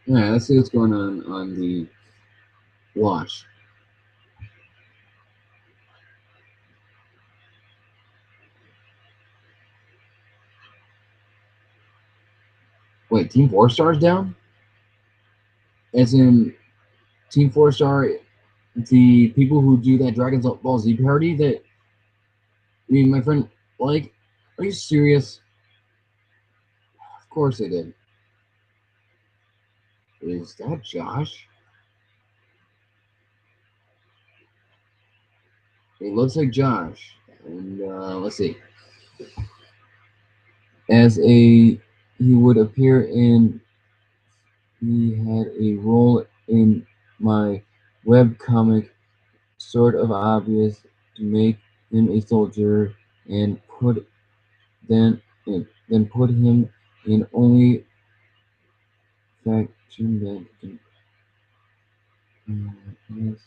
Yeah, let's see what's going on the watch. Wait, Team Four Star's down? As in Team Four Star, the people who do that Dragon's Ball Z parody that me and my friend like? Are you serious? Of course they did. Is that Josh? It looks like Josh. And let's see. As a he would appear in he had a role in my web comic, sort of obvious to make him a soldier and then put him in only faction that can yes.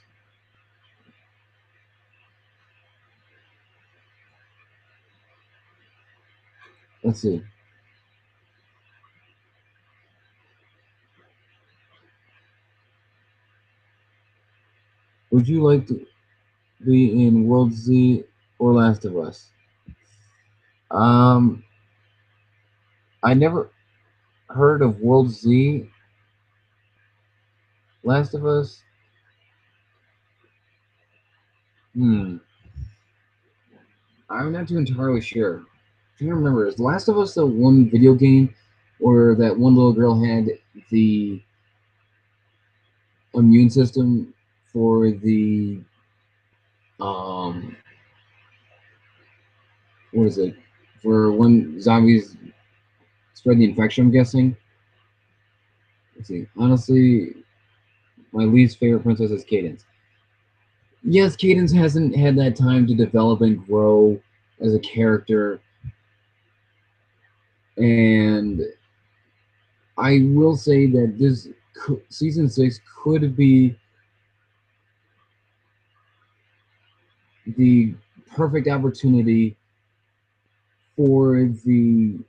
Let's see. Would you like to be in World Z or Last of Us? Um, I never heard of World Z. Last of Us. Hmm. I'm not too entirely sure. I can't remember. Is Last of Us the one video game where that one little girl had the immune system for the what is it? for when zombies spread the infection, I'm guessing. Let's see. Honestly, my least favorite princess is Cadence. Yes, Cadence hasn't had that time to develop and grow as a character, and I will say that this season 6 could be the perfect opportunity for the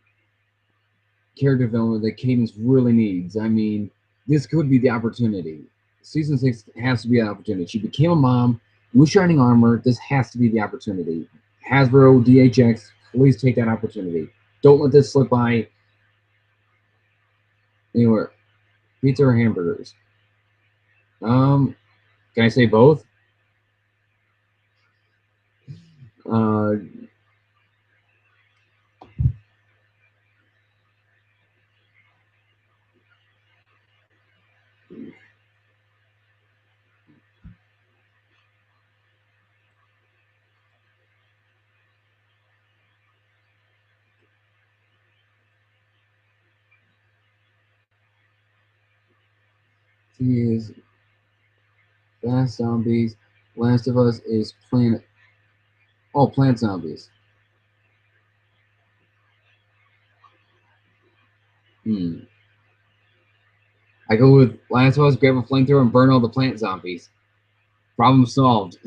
character development that Cadence really needs. I mean, this could be the opportunity. Season 6 has to be an opportunity. She became a mom, blue shining armor. This has to be the opportunity. Hasbro, DHX, please take that opportunity. Don't let this slip by anywhere. Pizza or hamburgers? Um, can I say both? Uh, he is Fast Zombies. Last of Us is Planet. Oh, Plant Zombies. Hmm. I go with Last of Us, grab a flamethrower, and burn all the plant zombies. Problem solved.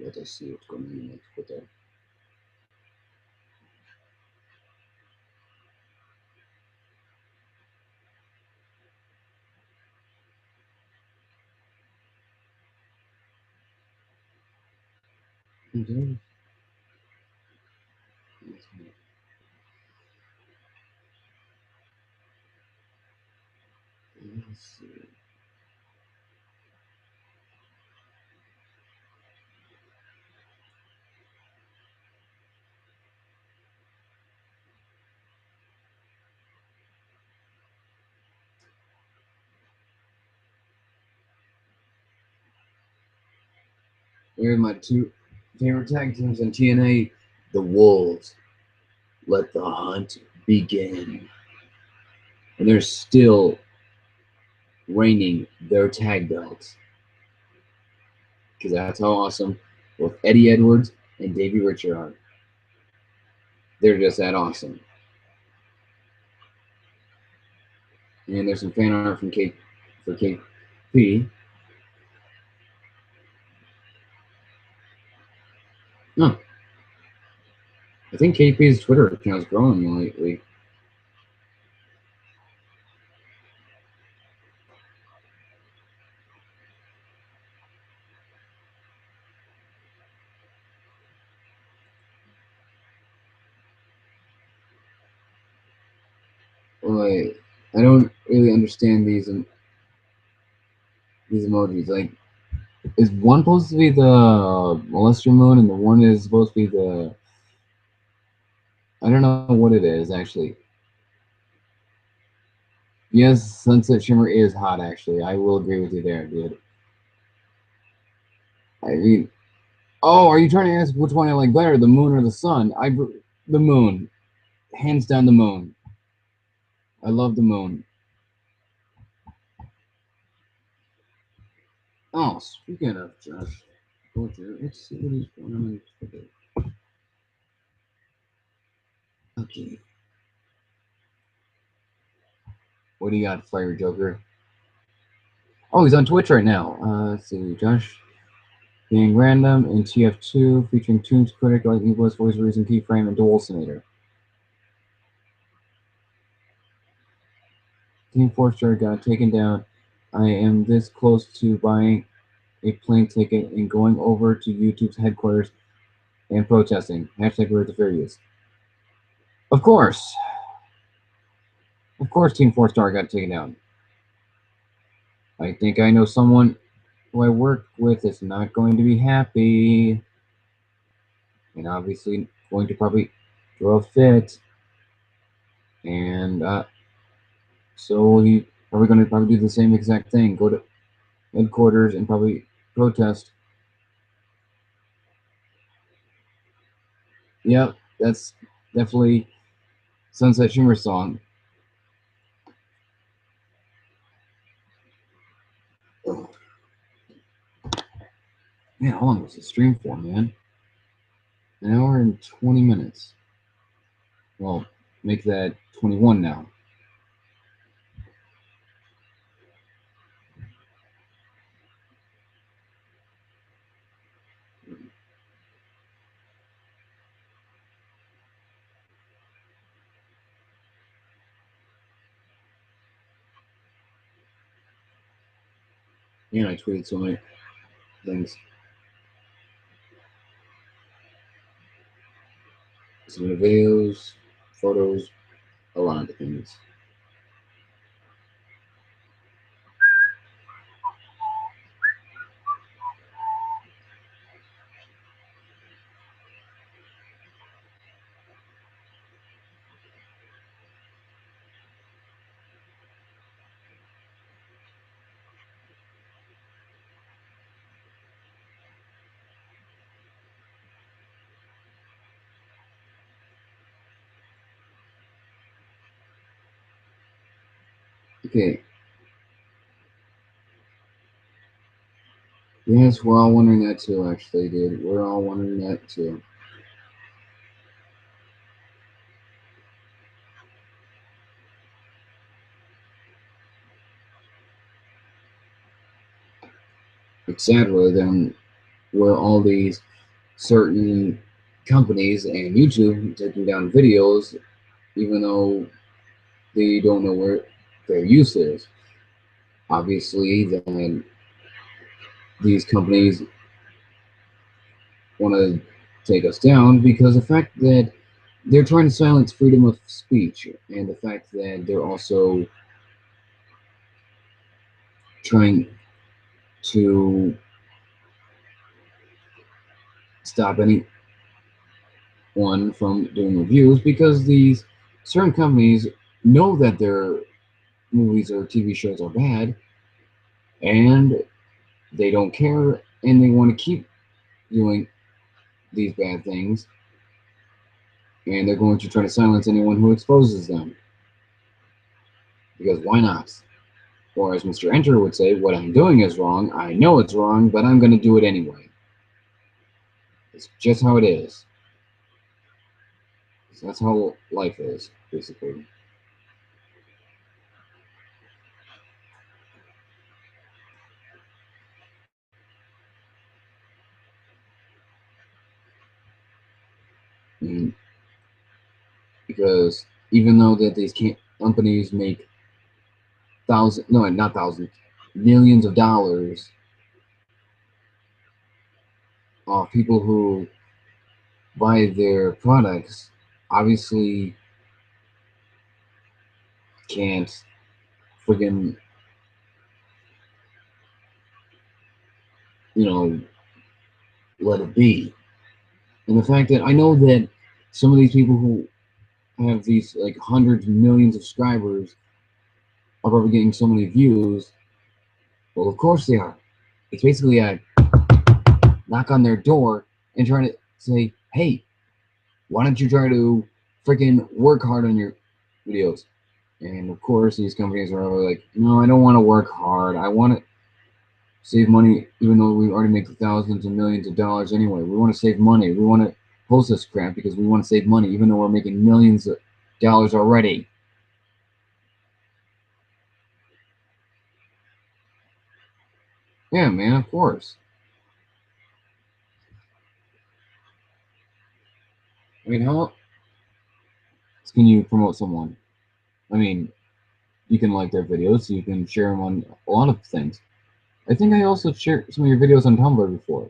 Let us see what's going on next with that. Here are my two favorite tag teams in TNA, the Wolves. Let the hunt begin. And they're still reigning their tag belts. Because that's how awesome both Eddie Edwards and Davey Richard are. They're just that awesome. And there's some fan art from KP. No, I think KP's Twitter account is growing lately. Like, I don't really understand these emojis. Like, is one supposed to be the molester moon, and the one is supposed to be the? I don't know what it is actually. Yes, Sunset Shimmer is hot. Actually, I will agree with you there, dude. I mean, oh, are you trying to ask which one I like better, the moon or the sun? The moon, hands down, the moon. I love the moon. Oh, speaking of Josh, let's see what he's going on. Okay, what do you got, Fire Joker? Oh, he's on Twitch right now. Let's see, Josh being random in TF2, featuring Tunes Critic, Lightning Voice, Voice Reason, Keyframe, and Dual Sinator. Team 4-star got taken down. I am this close to buying a plane ticket and going over to YouTube's headquarters and protesting. Hashtag We're the Fair Use. Of course. Of course Team 4-star got taken down. I think I know someone who I work with is not going to be happy. And obviously going to probably throw a fit. And so he probably going to probably do the same exact thing. Go to headquarters and probably protest. Yep, that's definitely Sunset Shimmer song. Oh, man, how long was the stream for, man? An hour and 20 minutes. Well, make that 21 now. Man, I tweeted so many things. Some of the videos, photos, a lot of things. Okay. Yes, we're all wondering that too, actually, dude. We're all wondering that too. It's sad really then where all these certain companies and YouTube taking down videos even though they don't know where their use is. Obviously, then these companies want to take us down because the fact that they're trying to silence freedom of speech and the fact that they're also trying to stop anyone from doing reviews because these certain companies know that their movies or TV shows are bad and they don't care and they want to keep doing these bad things and they're going to try to silence anyone who exposes them. Because why not? Or as Mr. Enter would say, what I'm doing is wrong, I know it's wrong, but I'm going to do it anyway. It's just how it is. So that's how life is, basically. And because even though that these companies make thousands, no, not thousands, millions of dollars off people who buy their products, obviously can't friggin', you know, let it be. And the fact that I know that some of these people who have these like hundreds of millions of subscribers are probably getting so many views. Well, of course they are. It's basically a knock on their door and trying to say, hey, why don't you try to freaking work hard on your videos? And of course, these companies are like, no, I don't want to work hard. I want to save money, even though we already make thousands and millions of dollars anyway. We want to save money. We want to post this crap because we want to save money, even though we're making millions of dollars already. Yeah, man, of course. I mean, how else can you promote someone? I mean, you can like their videos, you can share them on a lot of things. I think I also shared some of your videos on Tumblr before.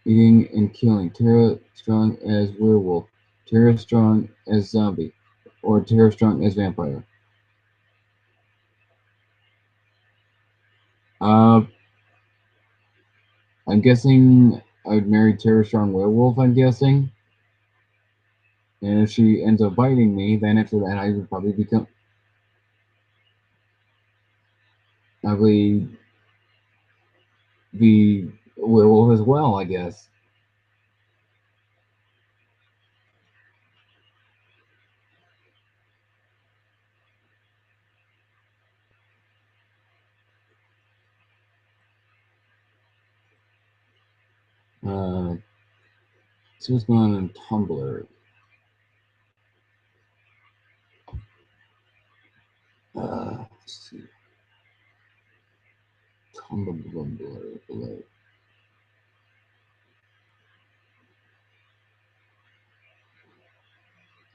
Eating and killing. Tara strong as werewolf. Tara strong as zombie. Or Tara strong as vampire. Uh, I'm guessing I would marry Tara strong werewolf, I'm guessing. And if she ends up biting me, then after that I would probably become probably be werewolf as well, I guess. Uh, so what's going on Tumblr? Let's see. Tumblr.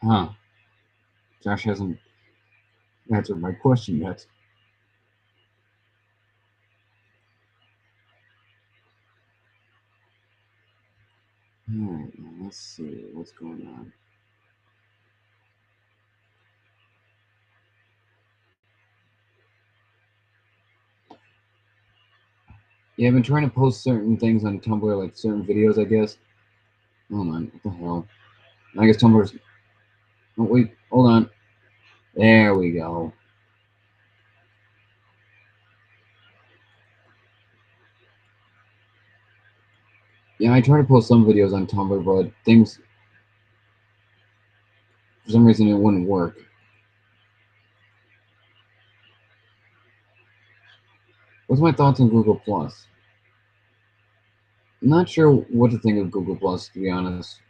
Huh. Josh hasn't answered my question yet. Alright, let's see what's going on. Yeah, I've been trying to post certain things on Tumblr, like certain videos, I guess. Hold on, what the hell? I guess Tumblr's. Oh, wait, hold on. There we go. Yeah, I try to post some videos on Tumblr, but things, for some reason, it wouldn't work. What's my thoughts on Google Plus? I'm not sure what to think of Google Plus, to be honest.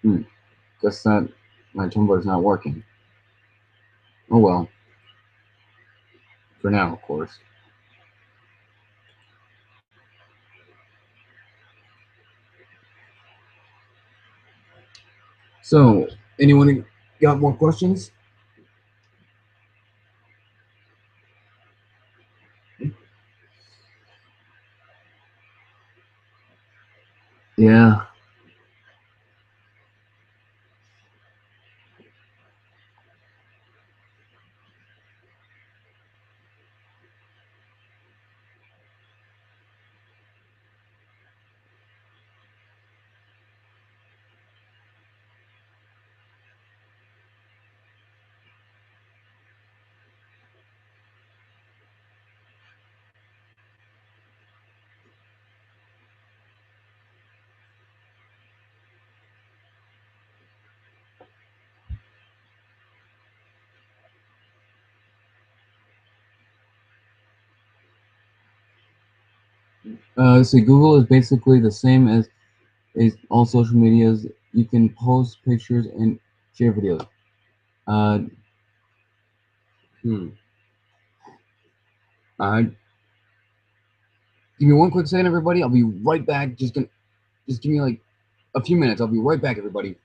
Hmm. Guess that my Tumblr is not working. Oh well, for now, of course. So, anyone got more questions? Yeah. So Google is basically the same as all social medias. You can post pictures and share videos. Uh, hmm. Uh, Give me one quick second, everybody. I'll be right back. Just give me like a few minutes. I'll be right back, everybody.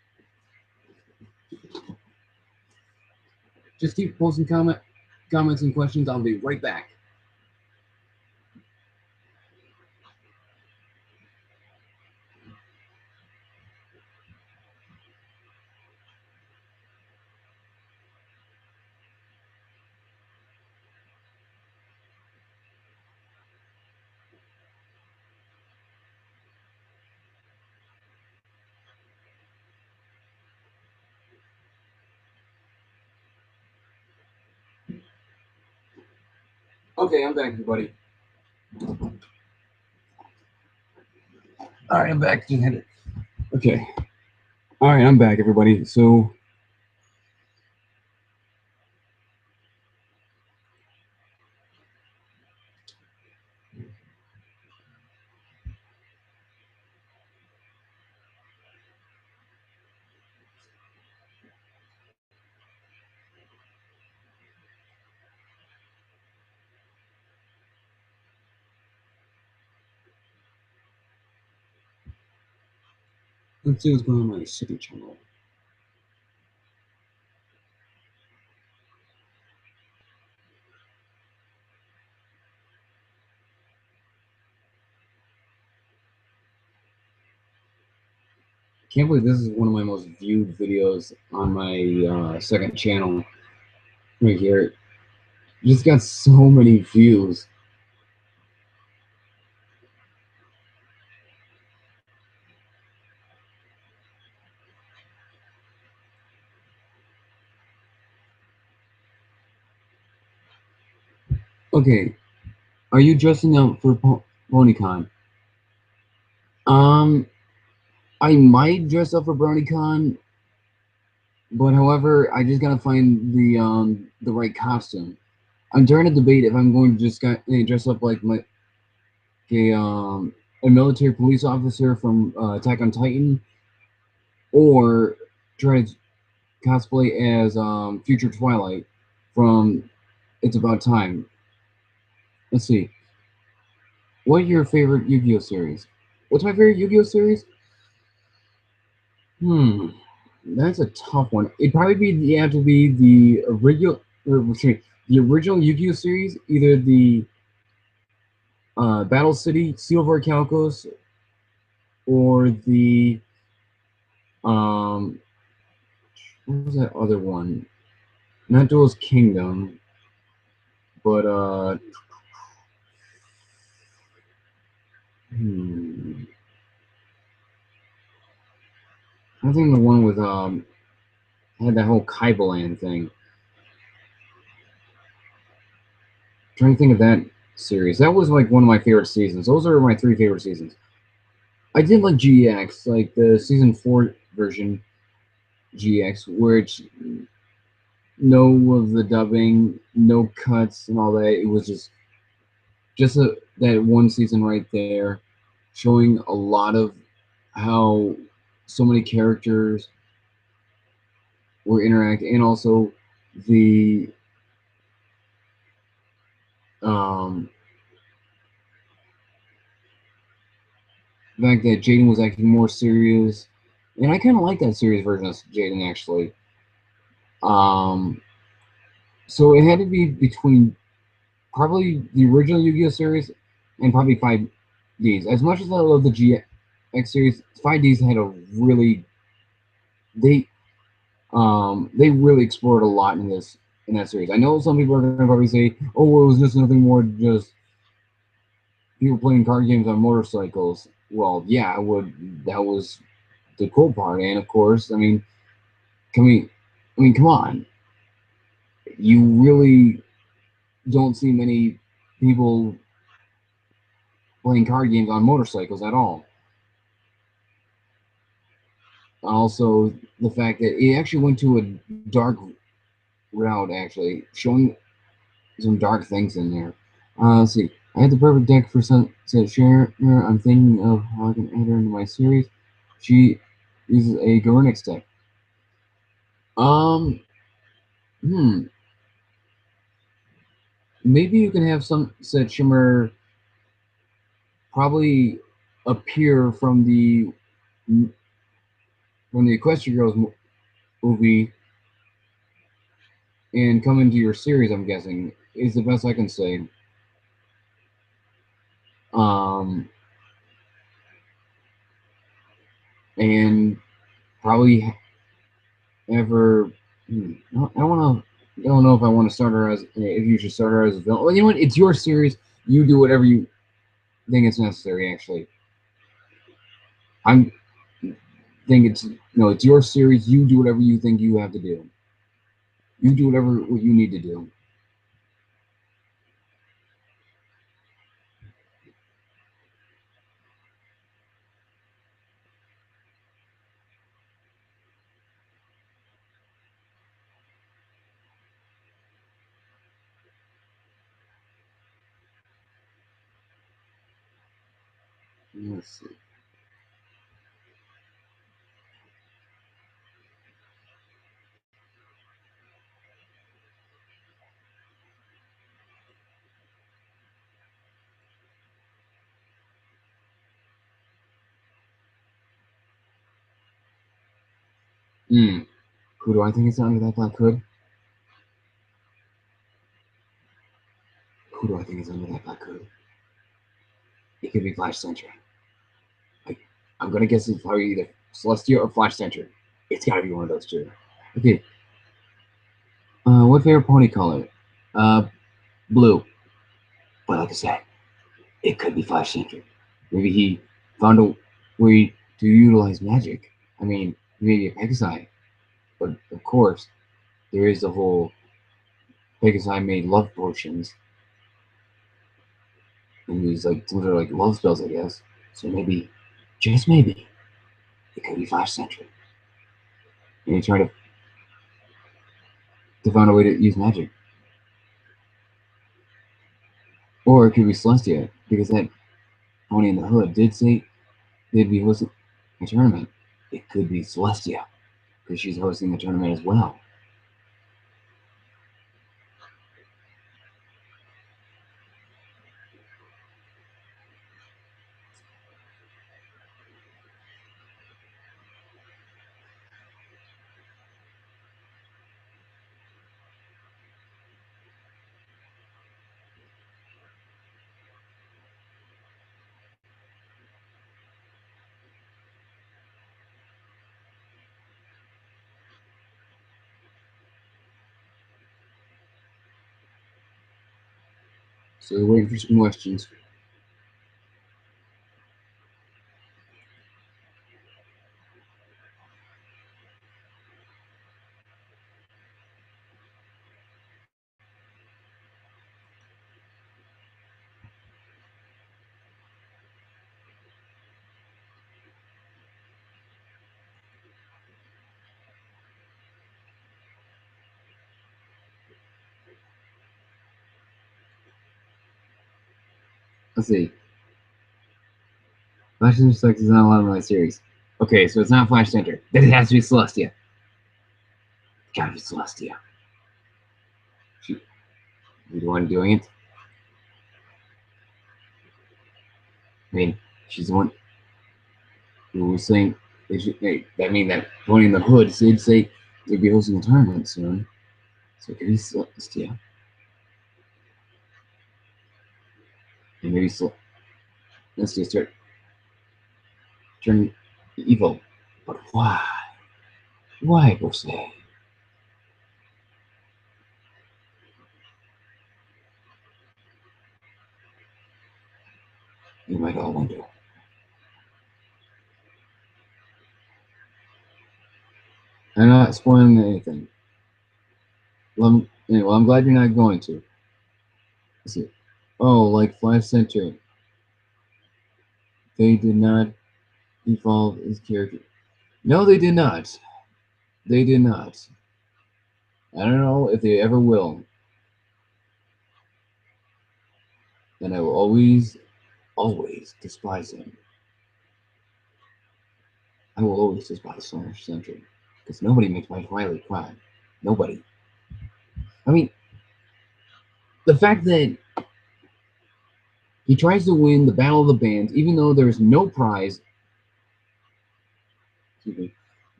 Just keep posting comments and questions. I'll be right back. Okay, I'm back, everybody. All right, I'm back. Just had it. Okay. All right, I'm back, everybody. So, let's see what's going on my second channel. Can't believe this is one of my most viewed videos on my second channel right here. Just got so many views. Okay, are you dressing up for BronyCon? Um, I might dress up for BronyCon, but however, I just gotta find the right costume. I'm trying to debate if I'm going to just dress up like a um a military police officer from Attack on Titan, or try to cosplay as Future Twilight from It's About Time. Let's see. What are your favorite Yu-Gi-Oh series? What's my favorite Yu-Gi-Oh series? Hmm, that's a tough one. It'd probably have to be the original, or excuse me, the original Yu-Gi-Oh series, either the Battle City, Silver Calcos, or the um, what was that other one? Not Duel's Kingdom, but hmm, I think the one with had that whole Kaibalan thing. Trying to think of that series. That was like one of my favorite seasons. Those are my three favorite seasons. I did like GX, like the season 4 version GX, which no of the dubbing, no cuts and all that. It was just that one season right there, showing a lot of how so many characters were interacting, and also the um, fact that Jaden was acting more serious, and I kind of like that serious version of Jaden actually. Um, so it had to be between probably the original Yu-Gi-Oh series and probably 5Ds. As much as I love the GX series, 5Ds had a really they they really explored a lot in that series. I know some people are going to probably say, "Oh, it was just nothing more just people playing card games on motorcycles." Well, yeah, I would. That was the cool part, and of course, can we? I mean, come on, you really don't see many people playing card games on motorcycles at all. Also, the fact that it actually went to a dark route, actually showing some dark things in there. Let's see. I had the perfect deck for Sunset Share. I'm thinking of how I can add her into my series. She uses a Gorinix deck. Um, hmm. Maybe you can have Sunset Shimmer probably appear from the Equestria Girls movie and come into your series. I'm guessing is the best I can say. Um, and probably ever. I want to. I don't know if I want to start her as if you should start her as a villain. Well, you know what? It's your series. You do whatever you think it's necessary. Actually, I'm think it's no. It's your series. You do whatever you think you have to do. You do whatever what you need to do. Let's see. Hmm. Who do I think is under that black hood? Who do I think is under that black hood? It could be Flash Sentry. I, I'm gonna guess it's probably either. Celestia or Flash Sentry. It's got to be one of those two. Okay. What favorite pony color? Uh, blue. But like I said, it could be Flash Sentry. Maybe he found a way to utilize magic. I mean, maybe a Pegasi. But of course, there is the whole Pegasi made love potions. And these like those are like love spells, I guess. So maybe, just maybe, it could be Flash Sentry. And he tried to find a way to use magic. Or it could be Celestia, because that Pony in the Hood did say they'd be hosting a tournament. It could be Celestia, because she's hosting the tournament as well. So we're waiting for some questions. Let's see. Flash Center Sex is not allowed in my series. Okay, so it's not Flash Center. Then it has to be Celestia. Gotta be Celestia. She, you the one doing it? I mean, she's the one who was saying, hey, that mean that Pony in the Hood did say they'd be hosting a tournament soon. So it could be Celestia. And maybe Celestia start turning evil. But why? Why, Jose? You might all wonder. I'm not spoiling anything. Well, I'm glad you're not going to. Let's see. Oh, like Flash Center. They did not evolve his character. No, they did not. They did not. I don't know if they ever will. And I will always, always despise him. I will always despise Flash Center. Because nobody makes my Riley cry. Nobody. I mean, the fact that he tries to win the Battle of the Bands, even though there's no prize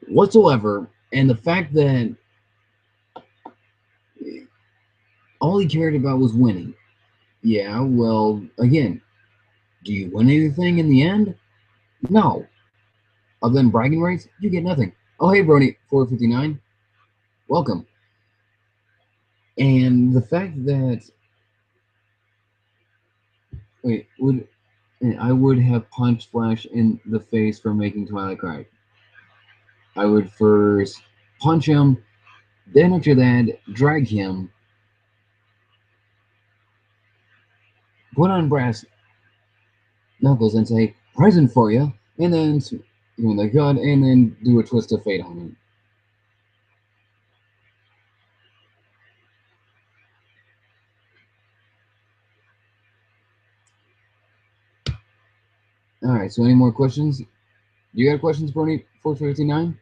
whatsoever, and the fact that all he cared about was winning. Yeah, well, again, do you win anything in the end? No. Other than bragging rights, you get nothing. Oh, hey, Brony, 459. Welcome. And the fact that, wait, I would have punched Flash in the face for making Twilight cry. I would first punch him, then after that, drag him, put on brass knuckles and say, present for you, and then swing the gun, and then do a twist of fate on him. Alright, so any more questions? You got questions, Bernie? 459?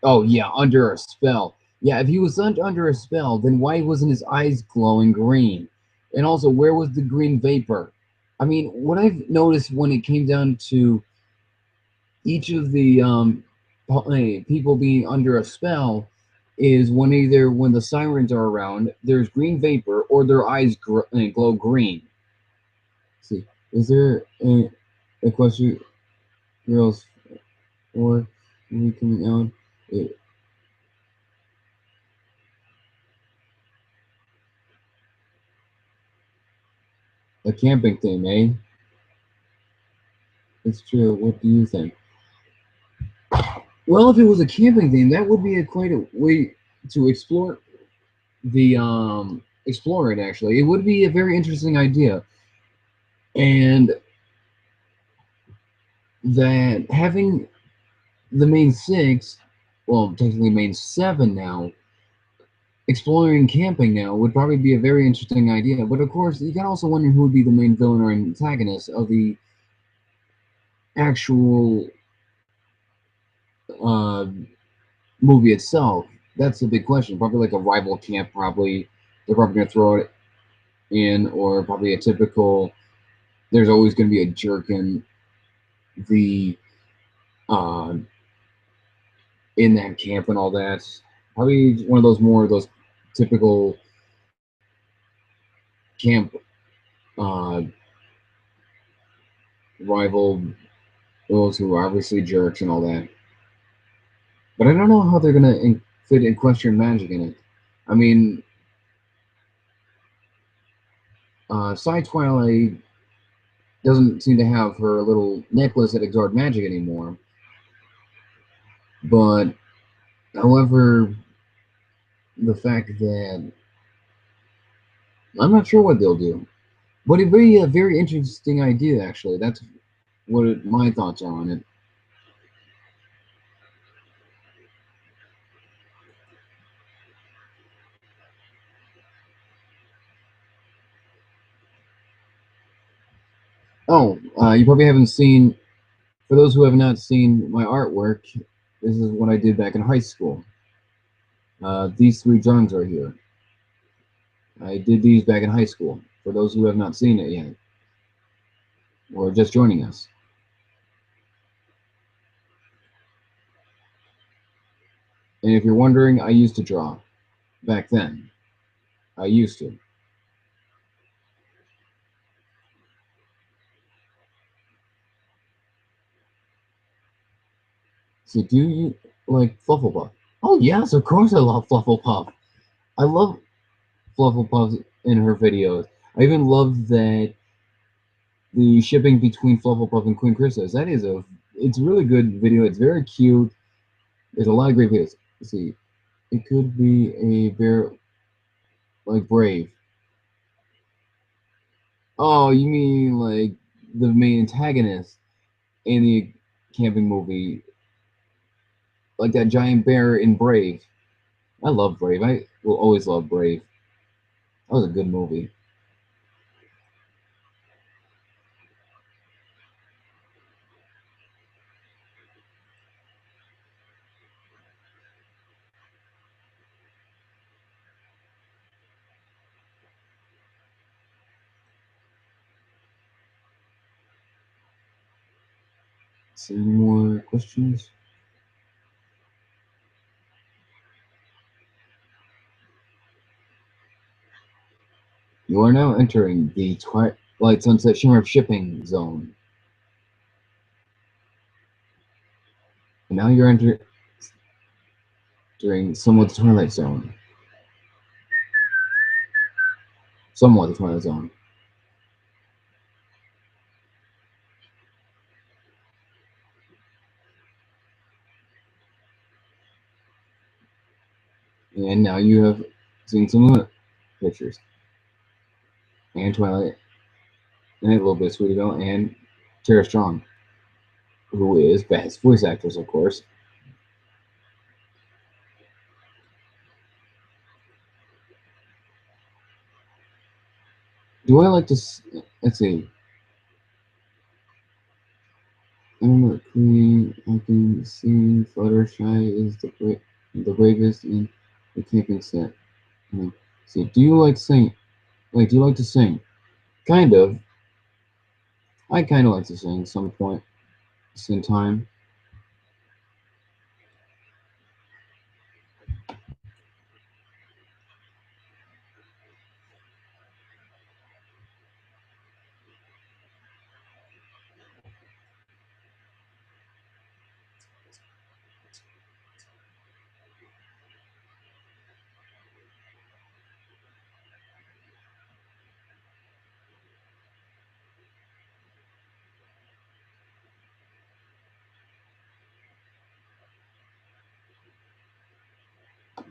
Oh, yeah, under a spell. Yeah, if he was under a spell, then why wasn't his eyes glowing green? And also, where was the green vapor? I mean, what I've noticed when it came down to each of the people being under a spell is when either when the sirens are around, there's green vapor, or their eyes glow green. See, is there a question, girls, or me coming out? It, a camping theme, eh? It's true. What do you think? Well, if it was a camping theme, that would be a quite a way to explore it. Actually, it would be a very interesting idea, and that having the main six, well, technically main seven now, exploring camping now would probably be a very interesting idea. But of course, you can also wonder who would be the main villain or antagonist of the actual uh, movie itself. That's a big question. Probably like a rival camp. Probably they're probably gonna throw it in, or probably a typical. There's always gonna be a jerk the uh, in that camp and all that. Probably one of those more of those typical camp uh, rival those who are obviously jerks and all that. But I don't know how they're gonna fit equestrian magic in it. I mean, Side Twilight doesn't seem to have her little necklace that exert magic anymore. But however, the fact that I'm not sure what they'll do, but it'd be a very interesting idea. Actually, that's what my thoughts are on it. Oh, you probably haven't seen. For those who have not seen my artwork, this is what I did back in high school. These three drawings right here. I did these back in high school. For those who have not seen it yet, or just joining us. And if you're wondering, I used to draw back then. I used to. So, do you like Flufflepuff? Oh yes, of course I love Flufflepuff. I love Flufflepuff in her videos. I even love that the shipping between Flufflepuff and Queen Chrysalis. It's a really good video. It's very cute. There's a lot of great videos. Let's see, it could be a very like Brave. Oh, you mean like the main antagonist in the camping movie, like that giant bear in Brave. I love Brave. I will always love Brave. That was a good movie. Any more questions? You are now entering the Twilight Sunset Shimmer shipping zone. And now you're entering somewhat the Twilight Zone. Somewhat the Twilight Zone. And now you have seen some Luna pictures. And Twilight. And a little bit of Sweetie Belle. And Tara Strong, who is best voice actress, of course. Do I like to. Let's see. I'm a queen. I can sing. Fluttershy is the bravest in the camping set. Like, see, do you like sing? Like, do you like to sing? Kind of. I kind of like to sing some point in time.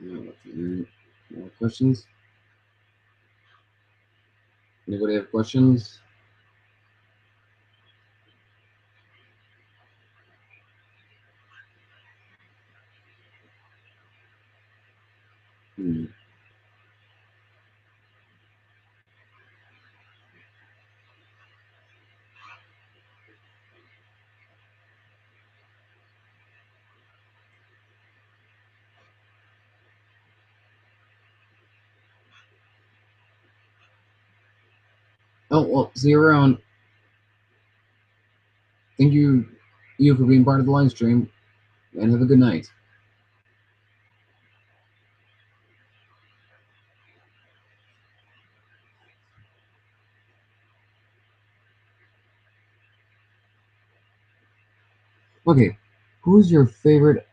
Any more questions? Anybody have questions? Hmm. Oh well, see you around. Thank you for being part of the live stream, and have a good night. Okay, who's your favorite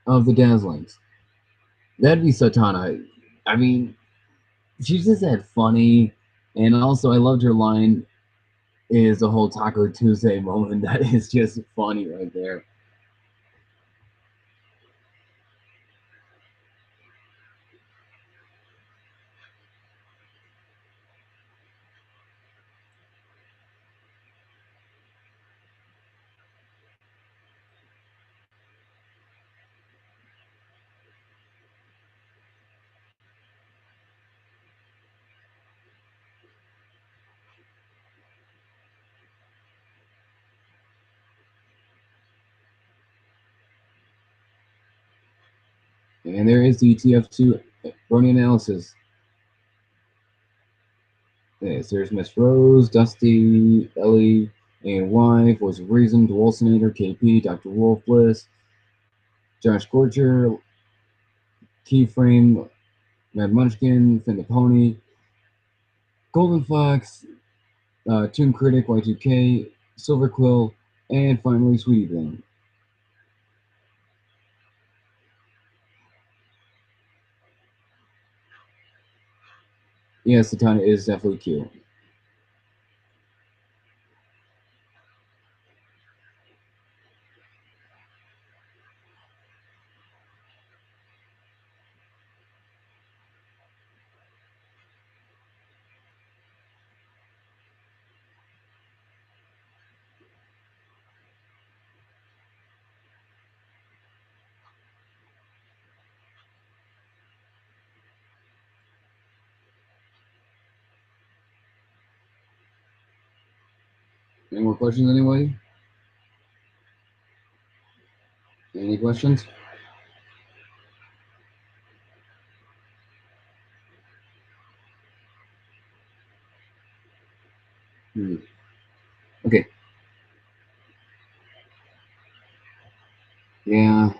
of the Dazzlings? That'd be Satana. I mean, she's just that funny, and also I loved her line is the whole Taco Tuesday moment. That is just funny right there. And there is the TF2 Brony analysis. Yes, there's Miss Rose, Dusty, Ellie, and Wife, Voice of Reason, Dwolsonator, KP, Dr. Wolfless, Josh Gorger, Keyframe, Mad Munchkin, Finn the Pony, Golden Fox, Toon Critic, Y2K, Silver Quill, and finally Sweetie Bang. Yes, Satana is definitely cute. Any more questions, anybody? Any questions? Hmm. Okay. Yeah, I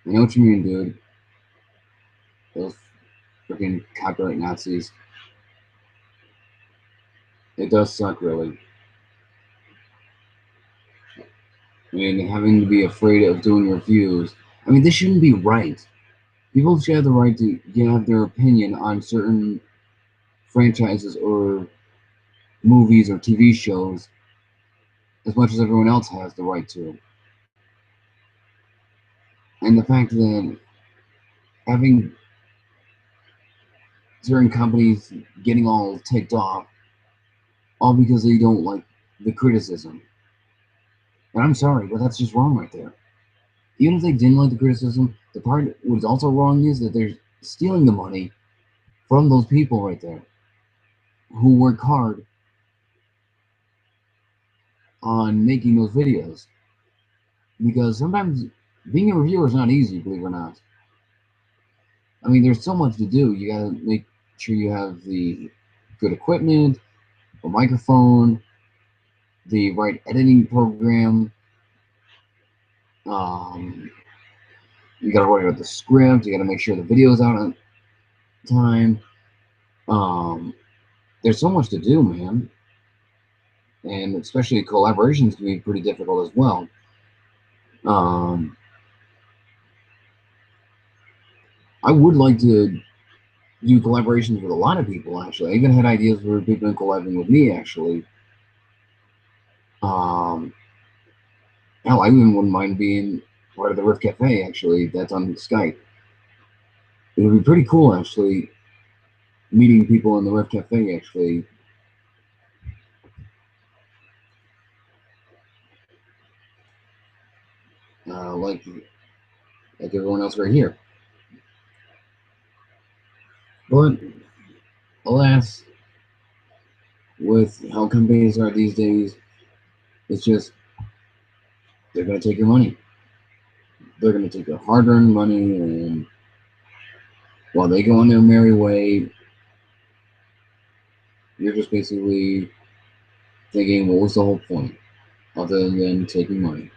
know what you mean, dude. Those freaking copyright Nazis. It does suck, really. I mean, having to be afraid of doing reviews. I mean, this shouldn't be right. People should have the right to have their opinion on certain franchises or movies or TV shows as much as everyone else has the right to. And the fact that having certain companies getting all ticked off all because they don't like the criticism. And I'm sorry, but that's just wrong right there. Even if they didn't like the criticism, the part what's also wrong is that they're stealing the money from those people right there who work hard on making those videos. Because sometimes being a reviewer is not easy, believe it or not. I mean, there's so much to do. You gotta make sure you have the good equipment, a microphone, the right editing program. Um, you gotta write out the script. You gotta make sure the video's out on time. Um, there's so much to do, man, and especially collaborations can be pretty difficult as well. Um, I would like to do collaborations with a lot of people. Actually, I even had ideas for people collaborating with me. Actually, um, hell, I even wouldn't mind being or the Rift Cafe actually. That's on Skype. It would be pretty cool actually meeting people in the Rift Cafe actually. Uh, like like everyone else right here. But alas, with how companies are these days, it's just they're gonna take your money. They're gonna take your hard-earned money, and while they go on their merry way, you're just basically thinking, what was the whole point, other than taking money?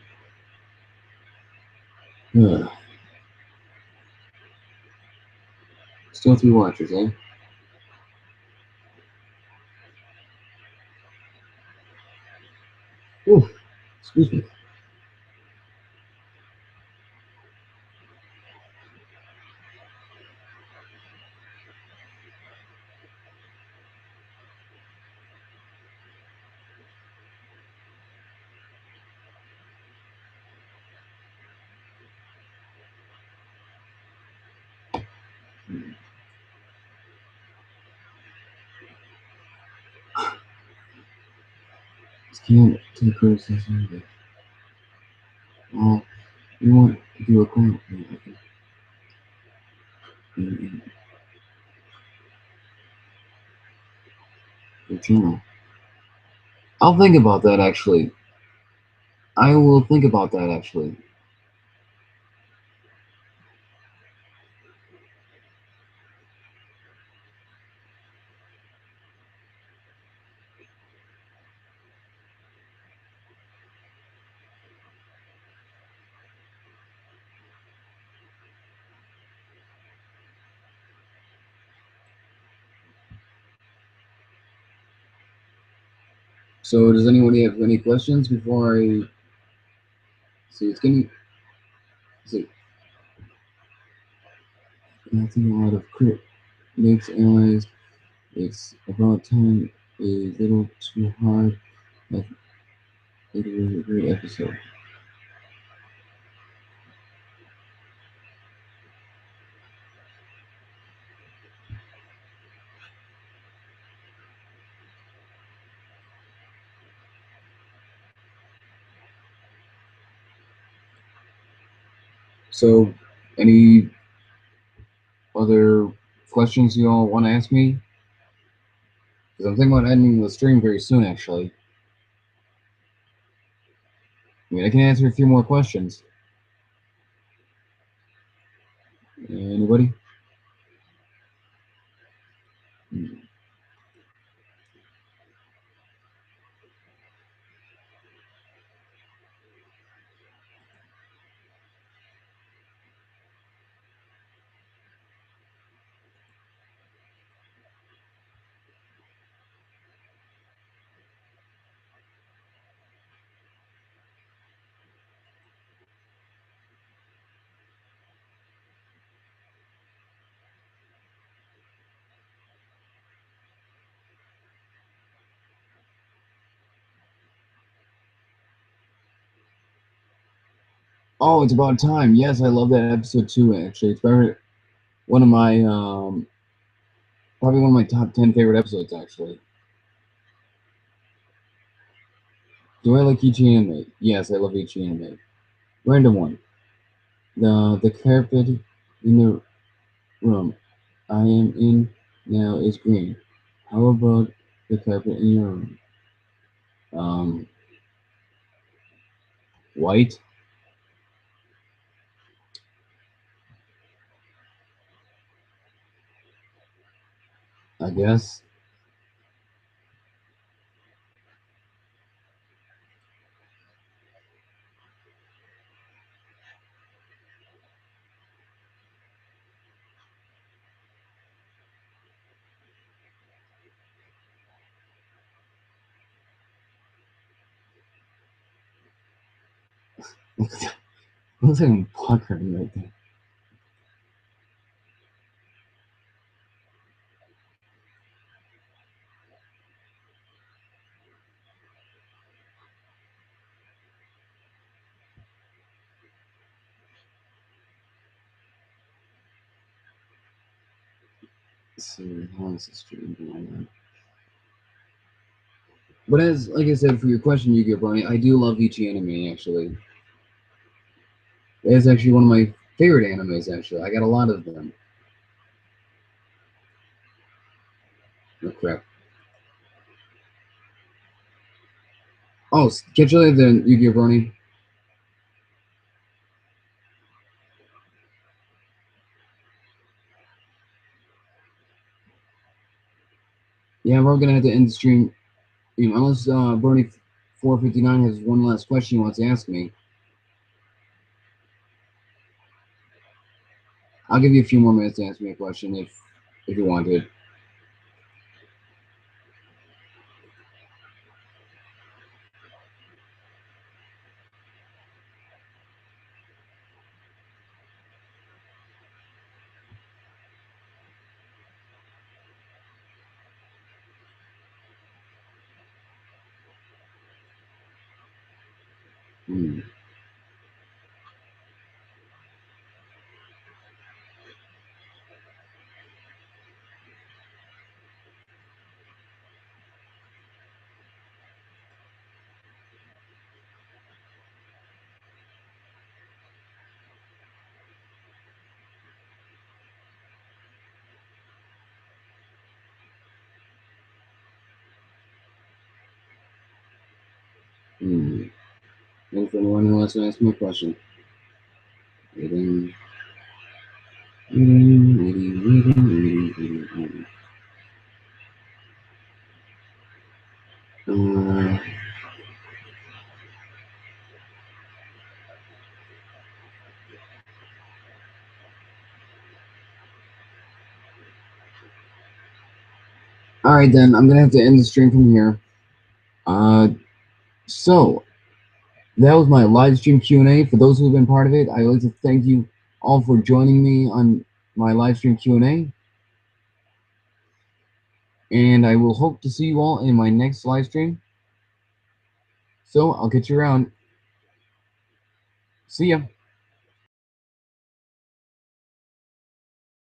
Still three watchers, eh? Ooh, excuse me. Can't take criticism, but oh, you want to do a comment in your channel. I'll think about that actually. I will think about that actually. So, does anybody have any questions before I see? It's getting see. I think a lot of critics analyze it's about time a little too hard. I think it was a great episode. So, any other questions you all want to ask me? Because I'm thinking about ending the stream very soon, actually. I mean, I can answer a few more questions. Anybody? Oh, it's about time. Yes, I love that episode too. Actually, it's probably one of my probably one of my top 10 favorite episodes. Actually, do I like each anime? Yes, I love each anime. Random one. The carpet in the room I am in now is green. How about the carpet in your room? Um, white, I guess. Looks like I'm puckering right there. So how is this stream going on? But as like I said, for your question, Yu-Gi-Oh! Brony, I do love Ichi anime actually. It's actually one of my favorite animes. Actually, I got a lot of them. Oh crap! Oh, catch you later then, Yu-Gi-Oh! Brony. Yeah, we're gonna have to end the stream. You know, unless Brony 459 has one last question he wants to ask me. I'll give you a few more minutes to ask me a question if you wanted. Hmm. Hmm. And for anyone who wants to ask me a question. Waiting, waiting. Uh, all right, then I'm gonna have to end the stream from here. Uh, so that was my live stream Q&A. For those who've been part of it, I would like to thank you all for joining me on my live stream Q&A, and I will hope to see you all in my next live stream. So I'll catch you around. See ya.